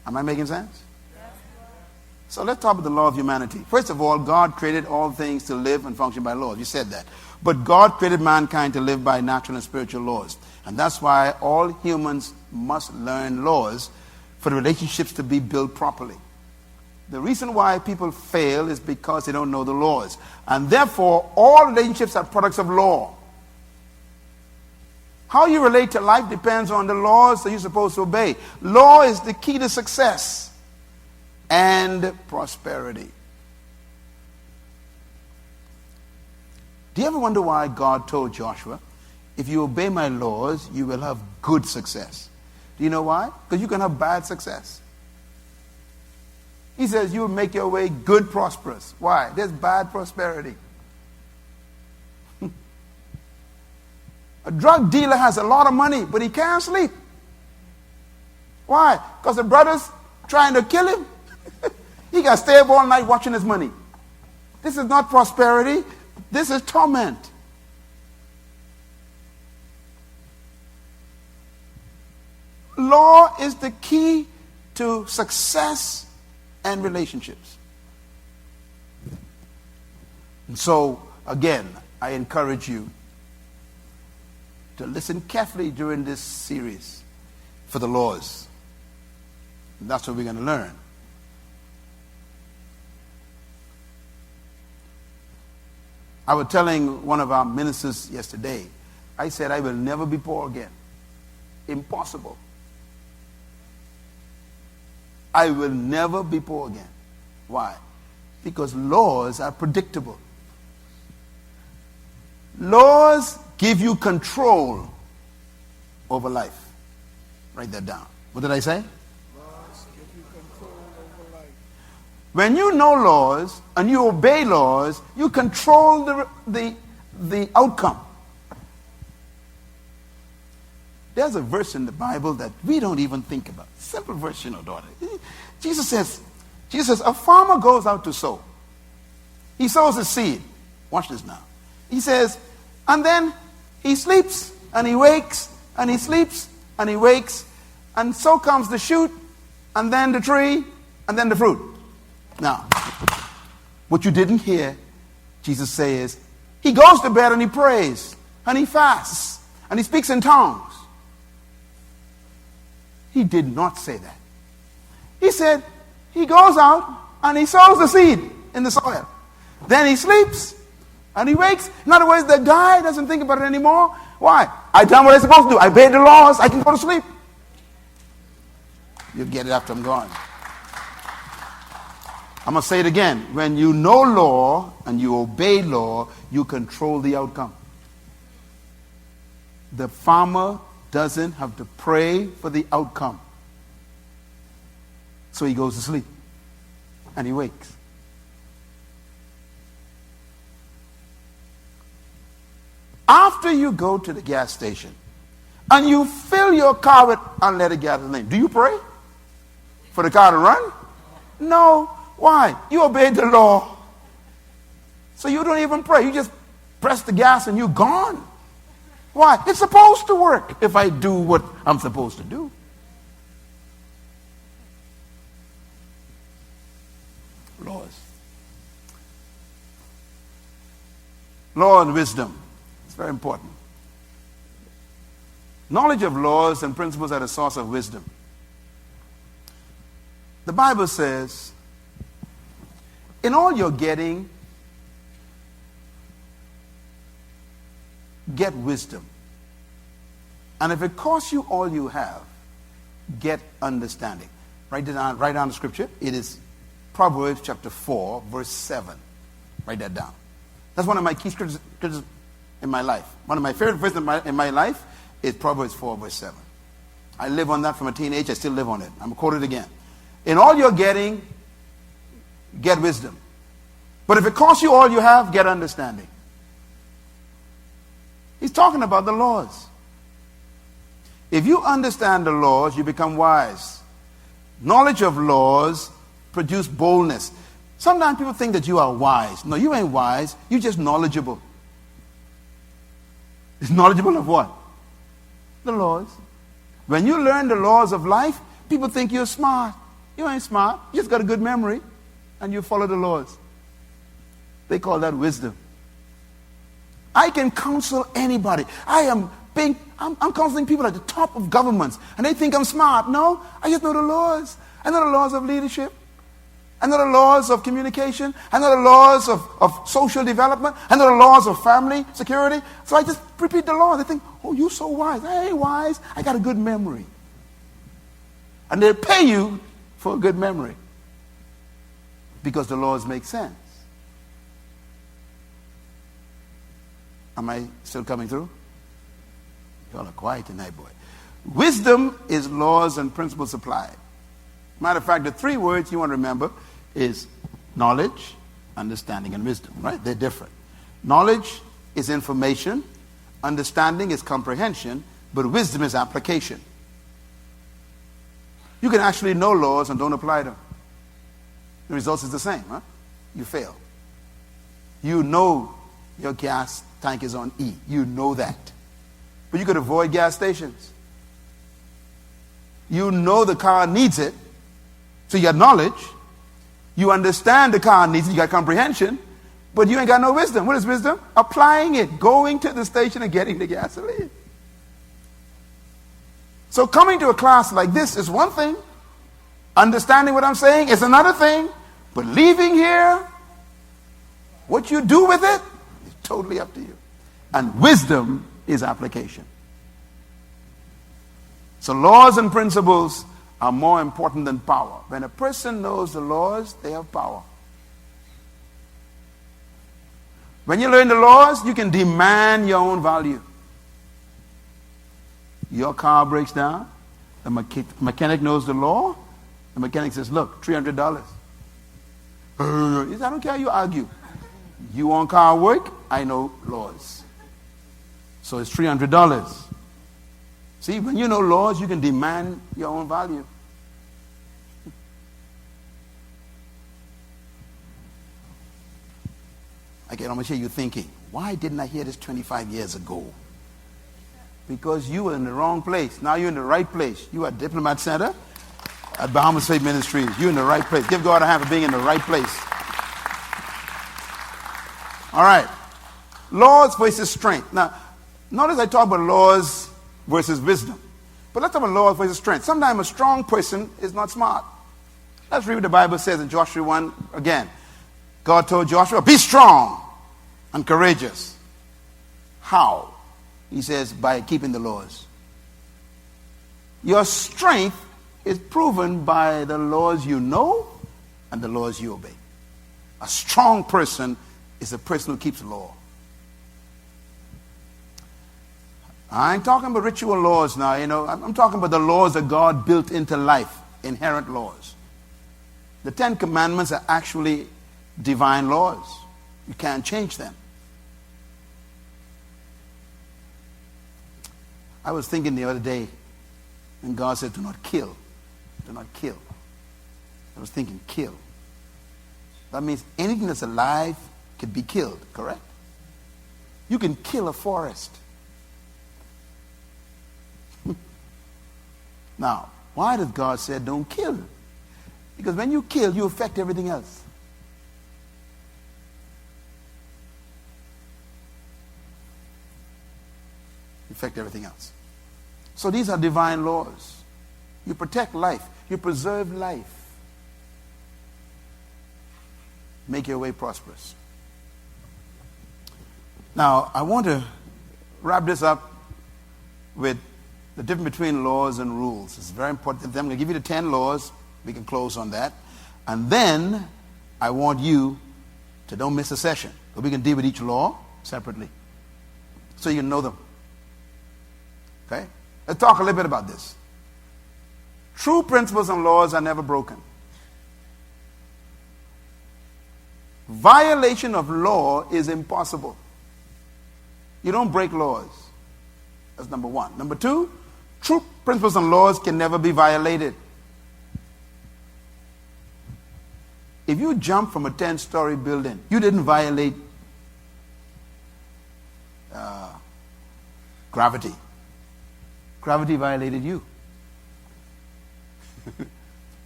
A: Am I making sense? So let's talk about the law of humanity. First of all, God created all things to live and function by laws. You said that. But God created mankind to live by natural and spiritual laws. And that's why all humans must learn laws for the relationships to be built properly. The reason why people fail is because they don't know the laws. And therefore, all relationships are products of law. How you relate to life depends on the laws that you're supposed to obey. Law is the key to success and prosperity. Do you ever wonder why God told Joshua, if you obey my laws, you will have good success? Do you know why? Because you can have bad success. He says you will make your way good, prosperous. Why? There's bad prosperity. A drug dealer has a lot of money, but he can't sleep. Why? Because the brother's trying to kill him. He got to stay up all night watching his money. This is not prosperity. This is torment. Law is the key to success and relationships. And so, again, I encourage you to listen carefully during this series for the laws. And that's what we're going to learn. I was telling one of our ministers yesterday, I said, I will never be poor again. Impossible. I will never be poor again. Why? Because laws are predictable. Laws give you control over life. Write that down. What did I say?
B: Laws give you control over life.
A: When you know laws and you obey laws, you control the outcome. There's a verse in the Bible that we don't even think about. Simple verse, daughter. Jesus says, Jesus says, a farmer goes out to sow. He sows his seed. Watch this now. He says, and then he sleeps and he wakes and he sleeps and he wakes, and so comes the shoot and then the tree and then the fruit. Now, what you didn't hear Jesus say is, he goes to bed and he prays and he fasts and he speaks in tongues. He did not say that. He said he goes out and he sows the seed in the soil. Then he sleeps and he wakes. In other words, the guy doesn't think about it anymore. Why? I've done what I'm supposed to do. I obeyed the laws. I can go to sleep. You'll get it after I'm gone. I'm going to say it again. When you know law and you obey law, you control the outcome. The farmer doesn't have to pray for the outcome. So he goes to sleep and he wakes. After you go to the gas station and you fill your car with unleaded gasoline, do you pray for the car to run? No. Why? You obeyed the law. So you don't even pray. You just press the gas and you're gone. Why? It's supposed to work if I do what I'm supposed to do. Laws. Law and wisdom. It's very important. Knowledge of laws and principles are the source of wisdom. The Bible says, in all you're getting, get wisdom. And if it costs you all you have, get understanding. Write down the scripture. It is Proverbs chapter 4, verse 7. Write that down. That's one of my key scriptures in my life. One of my favorite verses in my life is Proverbs 4, verse 7. I live on that from a teenage. I still live on it. I'm going to quote it again. In all you're getting, get wisdom. But if it costs you all you have, get understanding. He's talking about the laws. If you understand the laws, you become wise. Knowledge of laws produce boldness. Sometimes people think that you are wise. No, you ain't wise. You're just knowledgeable. It's knowledgeable of what? The laws. When you learn the laws of life, people think you're smart. You ain't smart. You just got a good memory and you follow the laws. They call that wisdom. I can counsel anybody. I'm counseling people at the top of governments and they think I'm smart. No, I just know the laws. I know the laws of leadership. I know the laws of communication. I know the laws of social development. I know the laws of family security. So I just repeat the laws. They think, oh, you're so wise. I ain't wise. I got a good memory. And they'll pay you for a good memory because the laws make sense. Am I still coming through? Y'all are quiet tonight, boy. Wisdom is laws and principles applied. Matter of fact, the three words you want to remember is knowledge, understanding, and wisdom, right? They're different. Knowledge is information, understanding is comprehension, but wisdom is application. You can actually know laws and don't apply them. The result is the same, huh? You fail. You know your gas tank is on E. You know that. But you could avoid gas stations. You know the car needs it, so you got knowledge. You understand the car needs it, you got comprehension, but you ain't got no wisdom. What is wisdom? Applying it, going to the station and getting the gasoline. So coming to a class like this is one thing. Understanding what I'm saying is another thing. But leaving here, what you do with it is totally up to you. And wisdom is application. So laws and principles are more important than power. When a person knows the laws, they have power. When you learn the laws, you can demand your own value. Your car breaks down, the mechanic knows the law, the mechanic says, look, $300. He says, I don't care how you argue. You want car work, I know laws. So it's $300. See, when you know laws, you can demand your own value. I can almost hear you thinking, why didn't I hear this 25 years ago? Because you were in the wrong place. Now you're in the right place. You are at Diplomat Center at Bahamas Faith Ministries. You're in the right place. Give God a hand for being in the right place. All right. Laws versus strength. Now, notice I talk about laws versus wisdom. But let's talk about laws versus strength. Sometimes a strong person is not smart. Let's read what the Bible says in Joshua 1 again. God told Joshua, be strong and courageous. How? He says, by keeping the laws. Your strength is proven by the laws you know and the laws you obey. A strong person is a person who keeps law. I ain't talking about ritual laws now, I'm talking about the laws that God built into life, inherent laws. The 10 Commandments are actually divine laws. You can't change them. I was thinking the other day, and God said, do not kill. Do not kill. I was thinking, kill. That means anything that's alive can be killed, correct? You can kill a forest. Now, why does God say don't kill? Because when you kill, you affect everything else. You affect everything else. So these are divine laws. You protect life. You preserve life. Make your way prosperous. Now, I want to wrap this up with the difference between laws and rules. It's very important. I'm going to give you the 10 laws. We can close on that. And then I want you to don't miss a session. So we can deal with each law separately. So you can know them. Okay? Let's talk a little bit about this. True principles and laws are never broken. Violation of law is impossible. You don't break laws. That's number one. Number two, true principles and laws can never be violated. If you jump from a 10-story building, you didn't violate gravity. Gravity violated you.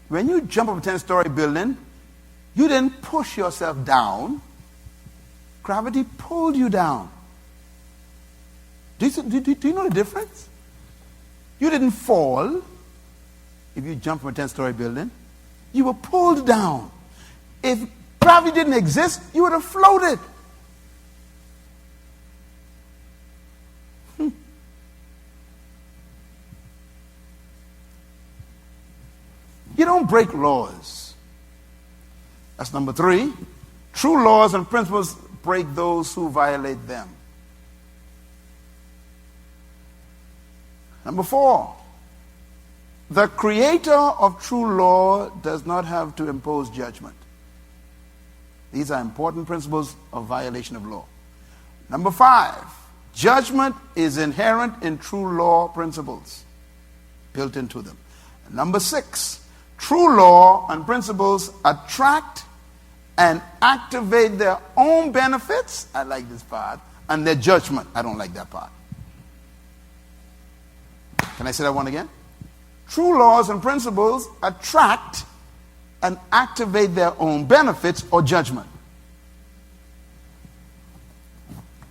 A: When you jump from a 10-story building, you didn't push yourself down. Gravity pulled you down. Do you know the difference? You didn't fall if you jumped from a 10-story building. You were pulled down. If gravity didn't exist, you would have floated. You don't break laws. That's number three. True laws and principles break those who violate them. Number four, the creator of true law does not have to impose judgment. These are important principles of violation of law. Number five, judgment is inherent in true law principles, built into them. Number six, true law and principles attract and activate their own benefits. I like this part. And their judgment. I don't like that part. Can I say that one again? True laws and principles attract and activate their own benefits or judgment.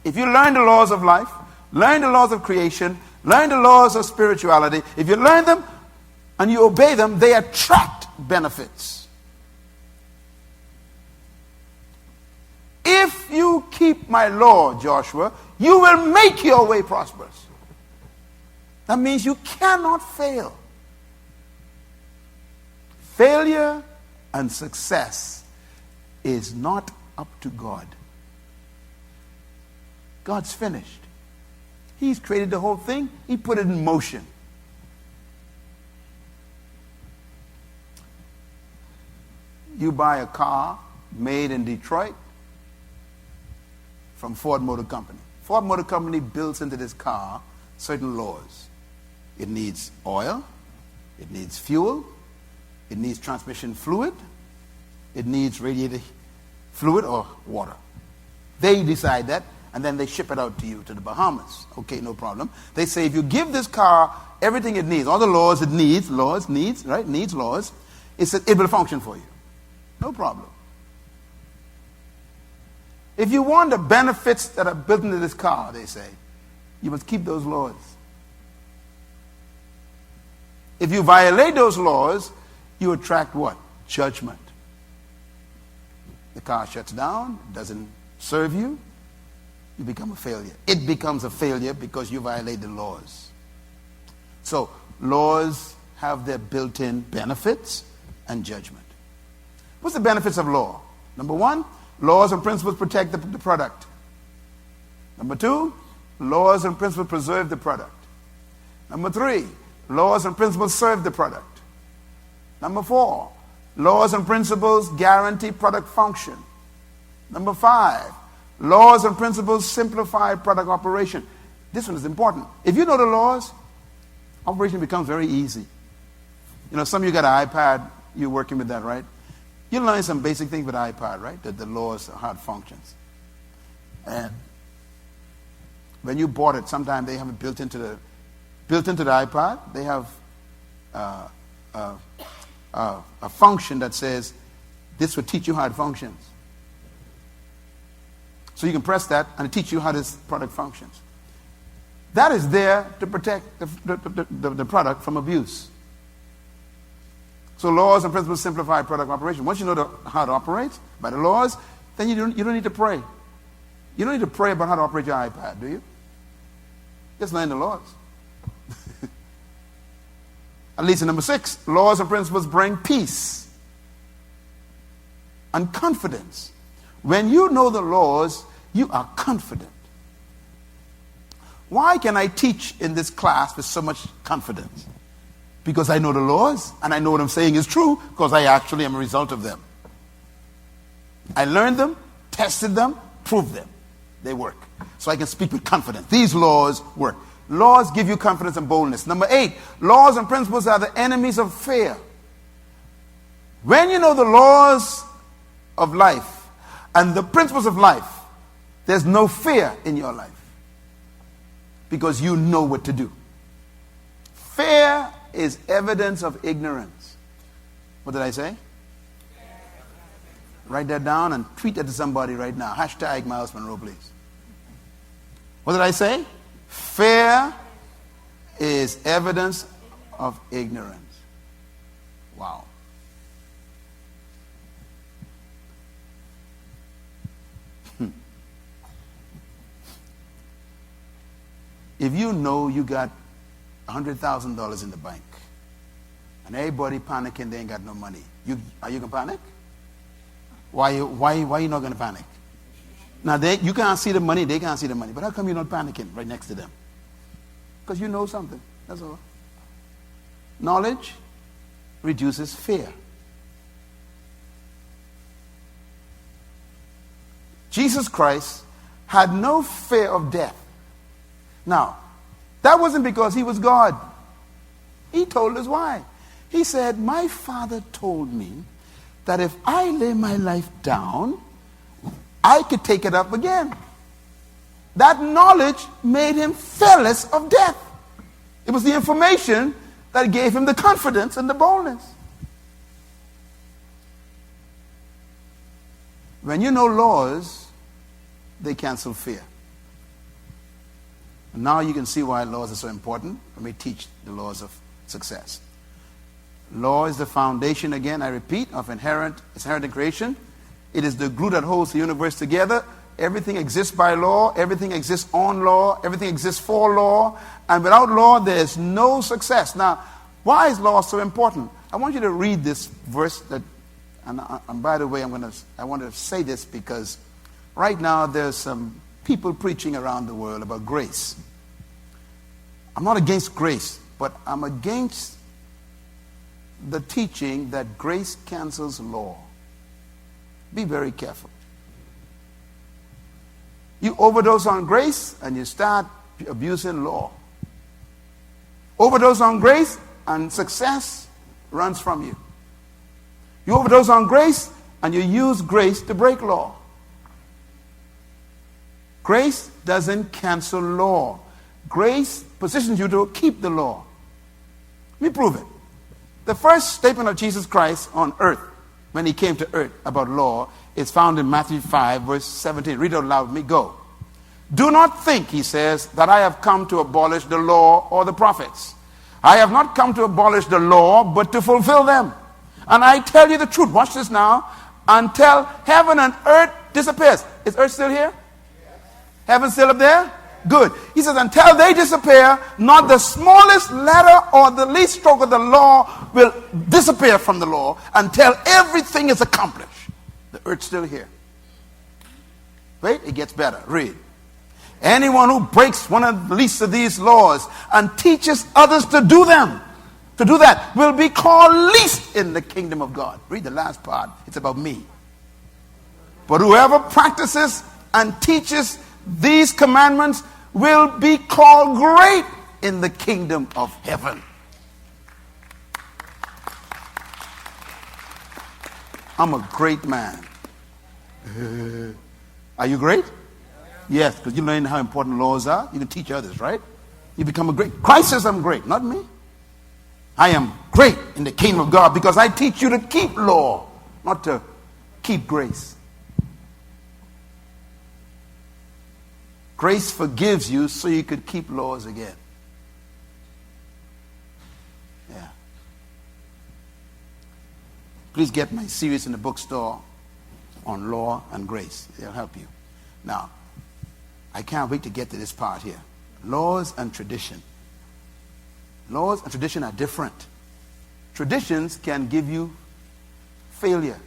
A: If you learn the laws of life, learn the laws of creation, learn the laws of spirituality, if you learn them and you obey them, they attract benefits. If you keep my law, Joshua, you will make your way prosperous. That means you cannot fail. Failure and success is not up to God. God's finished. He's created the whole thing. He put it in motion. You buy a car made in Detroit from Ford Motor Company. Ford Motor Company builds into this car certain laws. It needs oil. It needs fuel. It needs transmission fluid. It needs radiator fluid or water. They decide that, and then they ship it out to you to the Bahamas. Okay, no problem. They say if you give this car everything it needs, all the laws it needs, needs laws, it will function for you. No problem. If you want the benefits that are built into this car, they say, you must keep those laws. If you violate those laws, you attract what? Judgment. The car shuts down, doesn't serve you, you become a failure. It becomes a failure because you violate the laws. So, laws have their built-in benefits and judgment. What's the benefits of law? Number one, laws and principles protect the product. Number two, laws and principles preserve the product. Number three, laws and principles serve the product. Number four, laws and principles guarantee product function. Number five, laws and principles simplify product operation. This one is important. If you know the laws, operation becomes very easy. You know, some of you got an iPad, you're working with that, right? You learn some basic things with iPad, right? That the laws, how it functions. And when you bought it, sometimes they have it built into the iPad. They have a function that says this will teach you how it functions. So you can press that and it teaches you how this product functions. That is there to protect the product from abuse. So laws and principles simplify product operation. Once you know how it operates by the laws, then you don't need to pray. You don't need to pray about how to operate your iPad, do you? Just learn the laws. At least in number 6, laws and principles bring peace and confidence. When you know the laws, you are confident. Why can I teach in this class with so much confidence? Because I know the laws and I know what I'm saying is true because I actually am a result of them. I learned them, tested them, proved them. They work. So I can speak with confidence. These laws work. Laws give you confidence and boldness. Number 8, laws and principles are the enemies of fear. When you know the laws of life and the principles of life, there's no fear in your life because you know what to do. Fear is evidence of ignorance. What did I say? Write that down and tweet that to somebody right now. Hashtag Myles Munroe, please. What did I say? Fear is evidence of ignorance. Wow. If you know you got $100,000 in the bank and everybody panicking, they ain't got no money, are you going to panic? Why you not going to panic? Now, you can't see the money, they can't see the money. But how come you're not panicking right next to them? Because you know something. That's all. Knowledge reduces fear. Jesus Christ had no fear of death. Now, that wasn't because he was God. He told us why. He said, my Father told me that if I lay my life down, I could take it up again. That knowledge made him fearless of death. It was the information that gave him the confidence and the boldness. When you know laws, they cancel fear. And now you can see why laws are so important. Let me teach the laws of success. Law is the foundation, again, I repeat, of inherent in creation. It is the glue that holds the universe together. Everything exists by law. Everything exists on law. Everything exists for law. And without law, there is no success. Now, why is law so important? I want you to read this verse. And by the way, I want to say this because right now there's some people preaching around the world about grace. I'm not against grace, but I'm against the teaching that grace cancels law. Be very careful. You overdose on grace and you start abusing law. Overdose on grace and success runs from you. You overdose on grace and you use grace to break law. Grace doesn't cancel law. Grace positions you to keep the law. Let me prove it. The first statement of Jesus Christ on earth, when he came to earth about law, is found in Matthew 5, verse 17. Read it out loud with me. Go. Do not think, he says, that I have come to abolish the law or the prophets. I have not come to abolish the law, but to fulfill them. And I tell you the truth. Watch this now. Until heaven and earth disappears. Is earth still here? Heaven still up there? Good. He says, until they disappear, not the smallest letter or the least stroke of the law will disappear from the law until everything is accomplished. The earth's still here. Wait, it gets better. Read. Anyone who breaks one of the least of these laws and teaches others to do them, to do that, will be called least in the kingdom of God. Read the last part. It's about me. But whoever practices and teaches these commandments will be called great in the kingdom of heaven. I'm a great man. Are you great? Yes, because you learn how important laws are. You can teach others, right? You become a great. Christ says I'm great, not me. I am great in the kingdom of God because I teach you to keep law, not to keep grace. Grace forgives you so you could keep laws again. Yeah. Please get my series in the bookstore on law and grace. It'll help you. Now, I can't wait to get to this part here. Laws and tradition. Laws and tradition are different. Traditions can give you failure.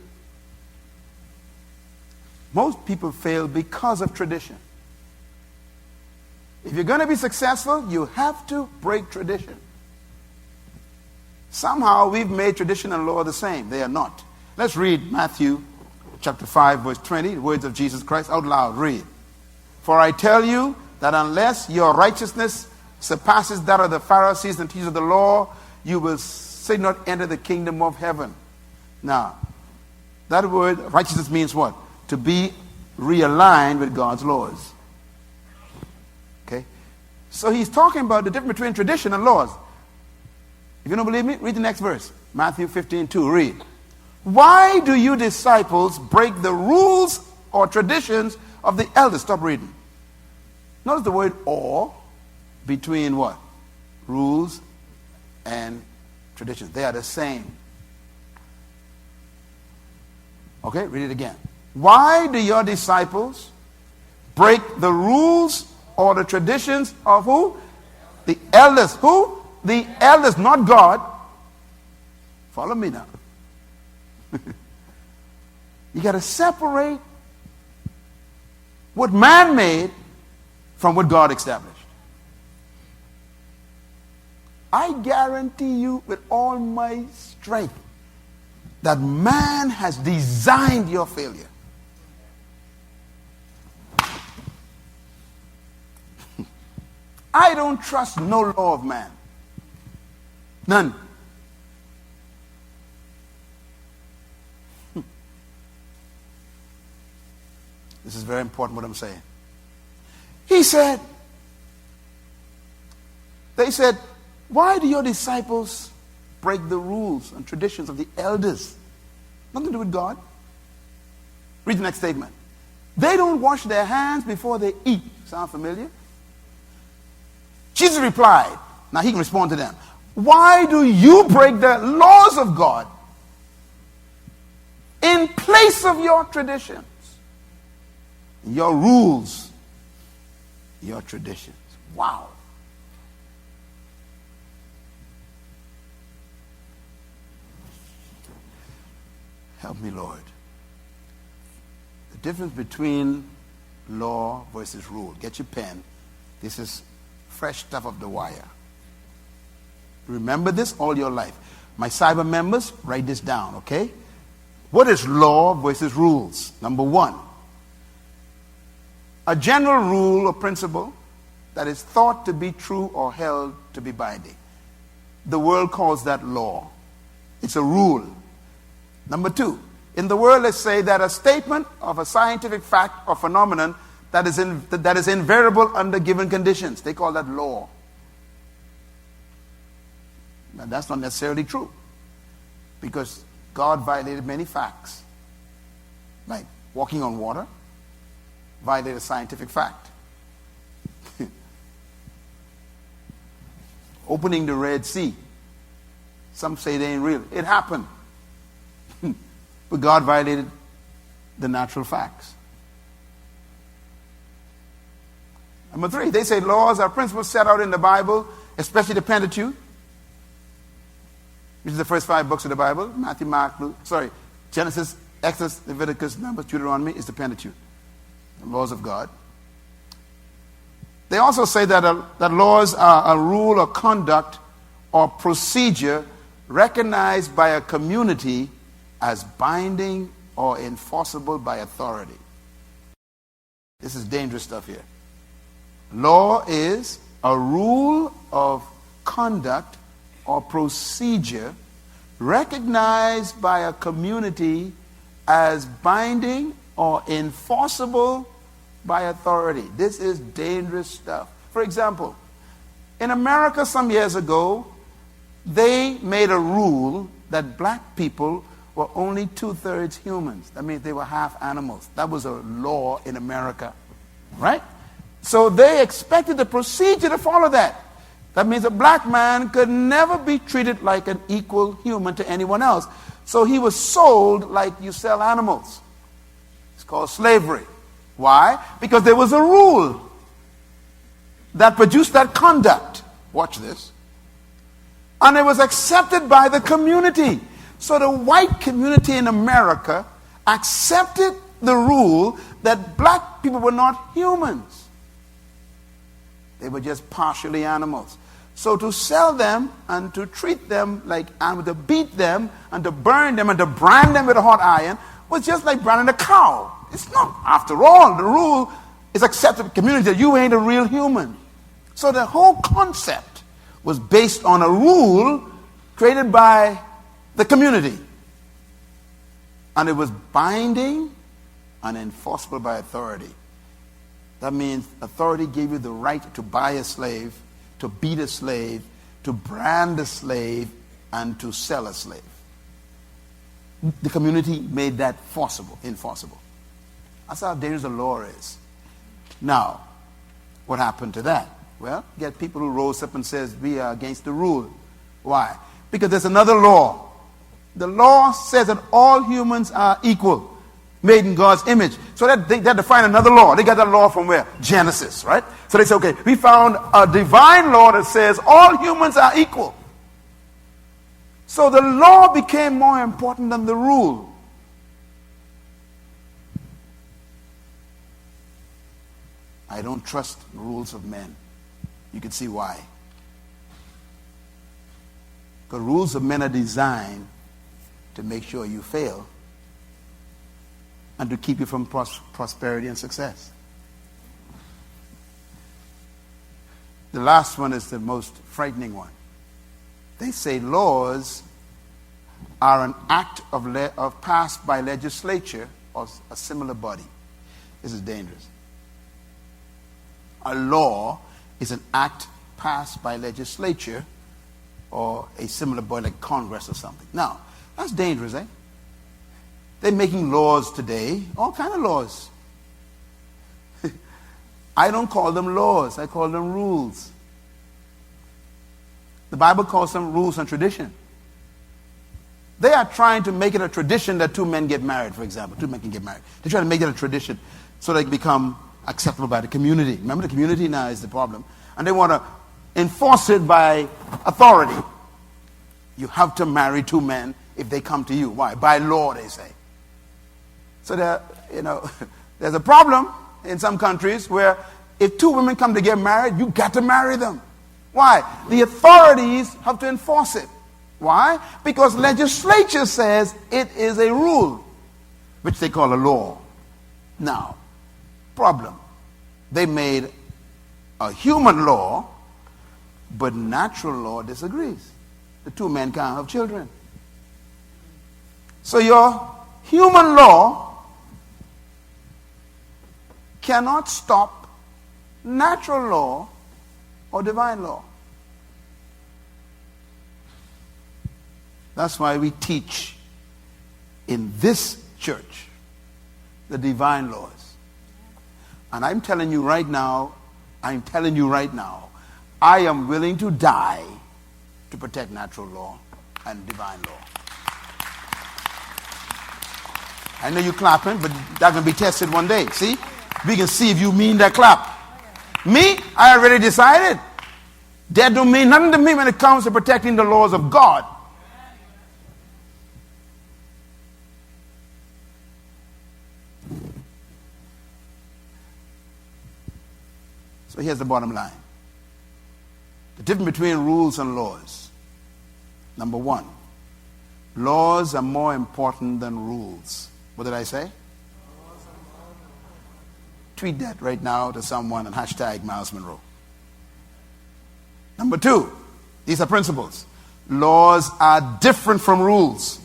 A: Most people fail because of tradition. If you're going to be successful, you have to break tradition. Somehow we've made tradition and law the same. They are not. Let's read Matthew chapter 5, verse 20, the words of Jesus Christ out loud. Read. For I tell you that unless your righteousness surpasses that of the Pharisees and teachers of the law, you will not enter the kingdom of heaven. Now, that word righteousness means what? To be realigned with God's laws. Okay? So he's talking about the difference between tradition and laws. If you don't believe me, read the next verse. Matthew 15:2. Read. Why do you disciples break the rules or traditions of the elders? Stop reading. Notice the word or between what? Rules and traditions. They are the same. Okay, read it again. Why do your disciples break the rules or the traditions of who? The elders. Who? The elders, not God. Follow me now. You got to separate what man made from what God established. I guarantee you with all my strength that man has designed your failure. I don't trust no law of man. None. This is very important what I'm saying. He said, they said, why do your disciples break the rules and traditions of the elders? Nothing to do with God. Read the next statement. They don't wash their hands before they eat. Sound familiar? Jesus replied, now he can respond to them. Why do you break the laws of God in place of your traditions? Your rules, your traditions. Wow. Help me, Lord. The difference between law versus rule. Get your pen. This is fresh stuff of the wire. Remember this all your life. My cyber members, write this down, okay? What is law versus rules? Number one, a general rule or principle that is thought to be true or held to be binding. The world calls that law. It's a rule. Number two, in the world, let's say that a statement of a scientific fact or phenomenon that is invariable under given conditions. They call that law. Now, that's not necessarily true, because God violated many facts. Like walking on water violated a scientific fact. Opening the Red Sea. Some say they ain't real. It happened. But God violated the natural facts. Number 3, they say laws are principles set out in the Bible, especially the Pentateuch, which is the first 5 books of the Bible. Matthew, Mark, Luke, Genesis, Exodus, Leviticus, Numbers, Deuteronomy is the Pentateuch, the laws of God. They also say that laws are a rule or conduct or procedure recognized by a community as binding or enforceable by authority. This is dangerous stuff here. Law is a rule of conduct or procedure recognized by a community as binding or enforceable by authority. This is dangerous stuff. For example, in America some years ago, they made a rule that black people were only 2/3 humans. That means they were half animals. That was a law in America, right? So they expected the procedure to follow that. That means a black man could never be treated like an equal human to anyone else. So he was sold like you sell animals. It's called slavery. Why? Because there was a rule that produced that conduct. Watch this. And it was accepted by the community. So the white community in America accepted the rule that black people were not humans. They were just partially animals. So to sell them and to treat them like animals, to beat them and to burn them and to brand them with a hot iron was just like branding a cow. It's not, after all, the rule is accepted in the community that you ain't a real human. So the whole concept was based on a rule created by the community. And it was binding and enforceable by authority. That means authority gave you the right to buy a slave, to beat a slave, to brand a slave, and to sell a slave. The community made that enforceable. That's how dangerous the law is. Now, what happened to that? Well, you get people who rose up and says we are against the rule. Why? Because there's another law. The law says that all humans are equal, made in God's image. So they define another law. They got that law from where? Genesis, right? So they say, okay, we found a divine law that says all humans are equal. So the law became more important than the rule. I don't trust the rules of men. You can see why. The rules of men are designed to make sure you fail and to keep you from prosperity and success. The last one is the most frightening one. They say laws are an act of passed by legislature or a similar body. This is dangerous. A law is an act passed by legislature or a similar body like Congress or something. Now, that's dangerous, eh? They're making laws today, all kind of laws. I don't call them laws, I call them rules. The Bible calls them rules and tradition. They are trying to make it a tradition that 2 men get married, for example. 2 men can get married. They try to make it a tradition so they can become acceptable by the community. Remember, the community now is the problem. And they want to enforce it by authority. You have to marry 2 men if they come to you. Why? By law, they say. So there's a problem in some countries where if 2 women come to get married, you got to marry them. Why? The authorities have to enforce it. Why? Because legislature says it is a rule, which they call a law. Now, problem. They made a human law, but natural law disagrees. The 2 men can't have children. So your human law cannot stop natural law or divine law. That's why we teach in this church the divine laws. And I'm telling you right now, I am willing to die to protect natural law and divine law. I know you're clapping, but that's going to be tested one day. See? We can see if you mean that clap. Me, I already decided. That don't mean nothing to me when it comes to protecting the laws of God. So here's the bottom line. The difference between rules and laws. Number one, laws are more important than rules. What did I say? Tweet that right now to someone and hashtag Myles Munroe. Number two, these are principles. Laws are different from rules.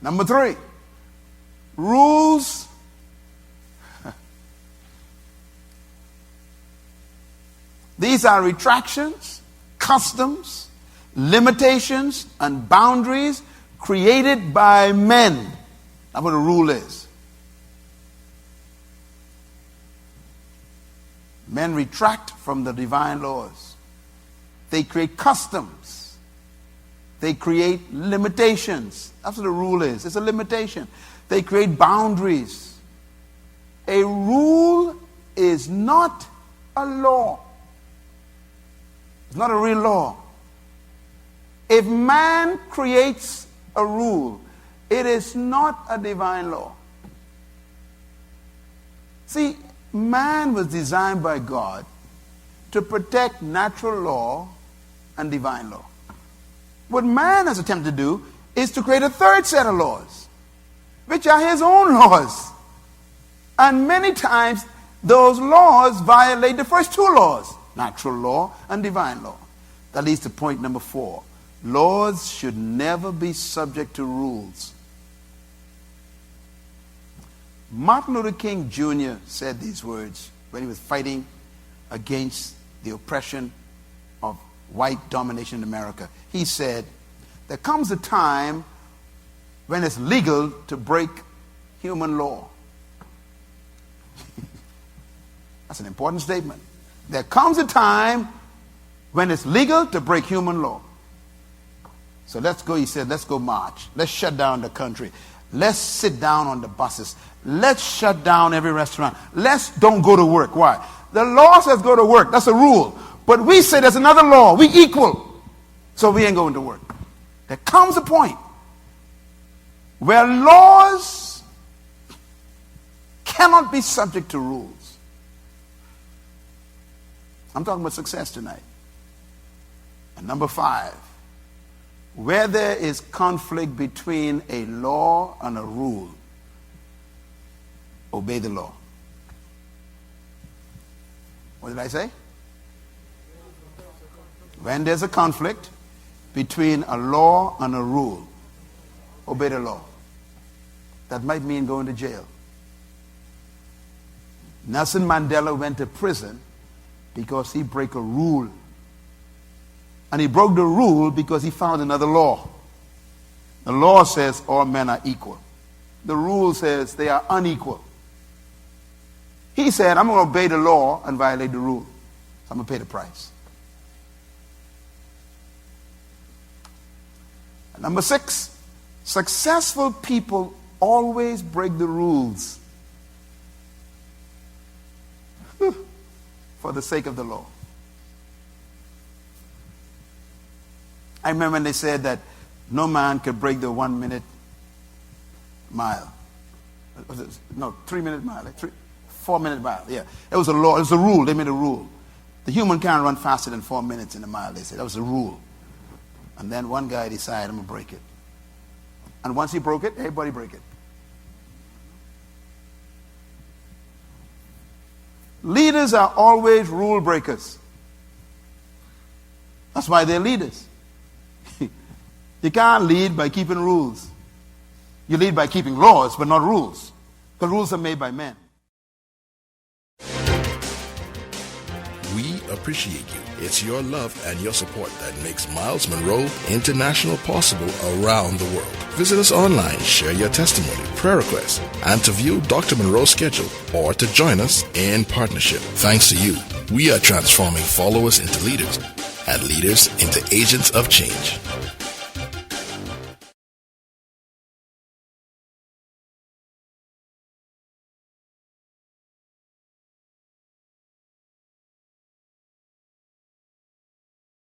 A: Number three, rules these are retractions, customs, limitations, and boundaries created by men. That's what a rule is. Men retract from the divine laws. They create customs. They create limitations. That's what a rule is. It's a limitation. They create boundaries. A rule is not a law. It's not a real law. If man creates a rule, it is not a divine law. See, man was designed by God to protect natural law and divine law. What man has attempted to do is to create a third set of laws, which are his own laws. And many times, those laws violate the first two laws, natural law and divine law. That leads to point number 4. Laws should never be subject to rules. Martin Luther King Jr. said these words when he was fighting against the oppression of white domination in America. He said, there comes a time when it's legal to break human law. That's an important statement. There comes a time when it's legal to break human law. So let's go, he said, let's go march. Let's shut down the country. Let's sit down on the buses. Let's shut down every restaurant. Let's don't go to work. Why? The law says go to work. That's a rule. But we say there's another law. We equal. So we ain't going to work. There comes a point where laws cannot be subject to rules. I'm talking about success tonight. And number 5, where there is conflict between a law and a rule, obey the law. What did I say? When there's a conflict between a law and a rule, obey the law. That might mean going to jail. Nelson Mandela went to prison because he broke a rule. And he broke the rule because he found another law. The law says all men are equal. The rule says they are unequal. He said, I'm going to obey the law and violate the rule. So I'm going to pay the price. And number 6, successful people always break the rules for the sake of the law. I remember when they said that no man could break the 1 minute mile. No, 3 minute mile. 4 minute mile. Yeah. It was a law. It was a rule. They made a rule. The human can't run faster than 4 minutes in a mile, they said. That was a rule. And then one guy decided, I'm going to break it. And once he broke it, everybody break it. Leaders are always rule breakers. That's why they're leaders. You can't lead by keeping rules. You lead by keeping laws, but not rules. The rules are made by men.
C: We appreciate you. It's your love and your support that makes Myles Munroe International possible around the world. Visit us online, share your testimony, prayer requests, and to view Dr. Munroe's schedule or to join us in partnership. Thanks to you, we are transforming followers into leaders and leaders into agents of change.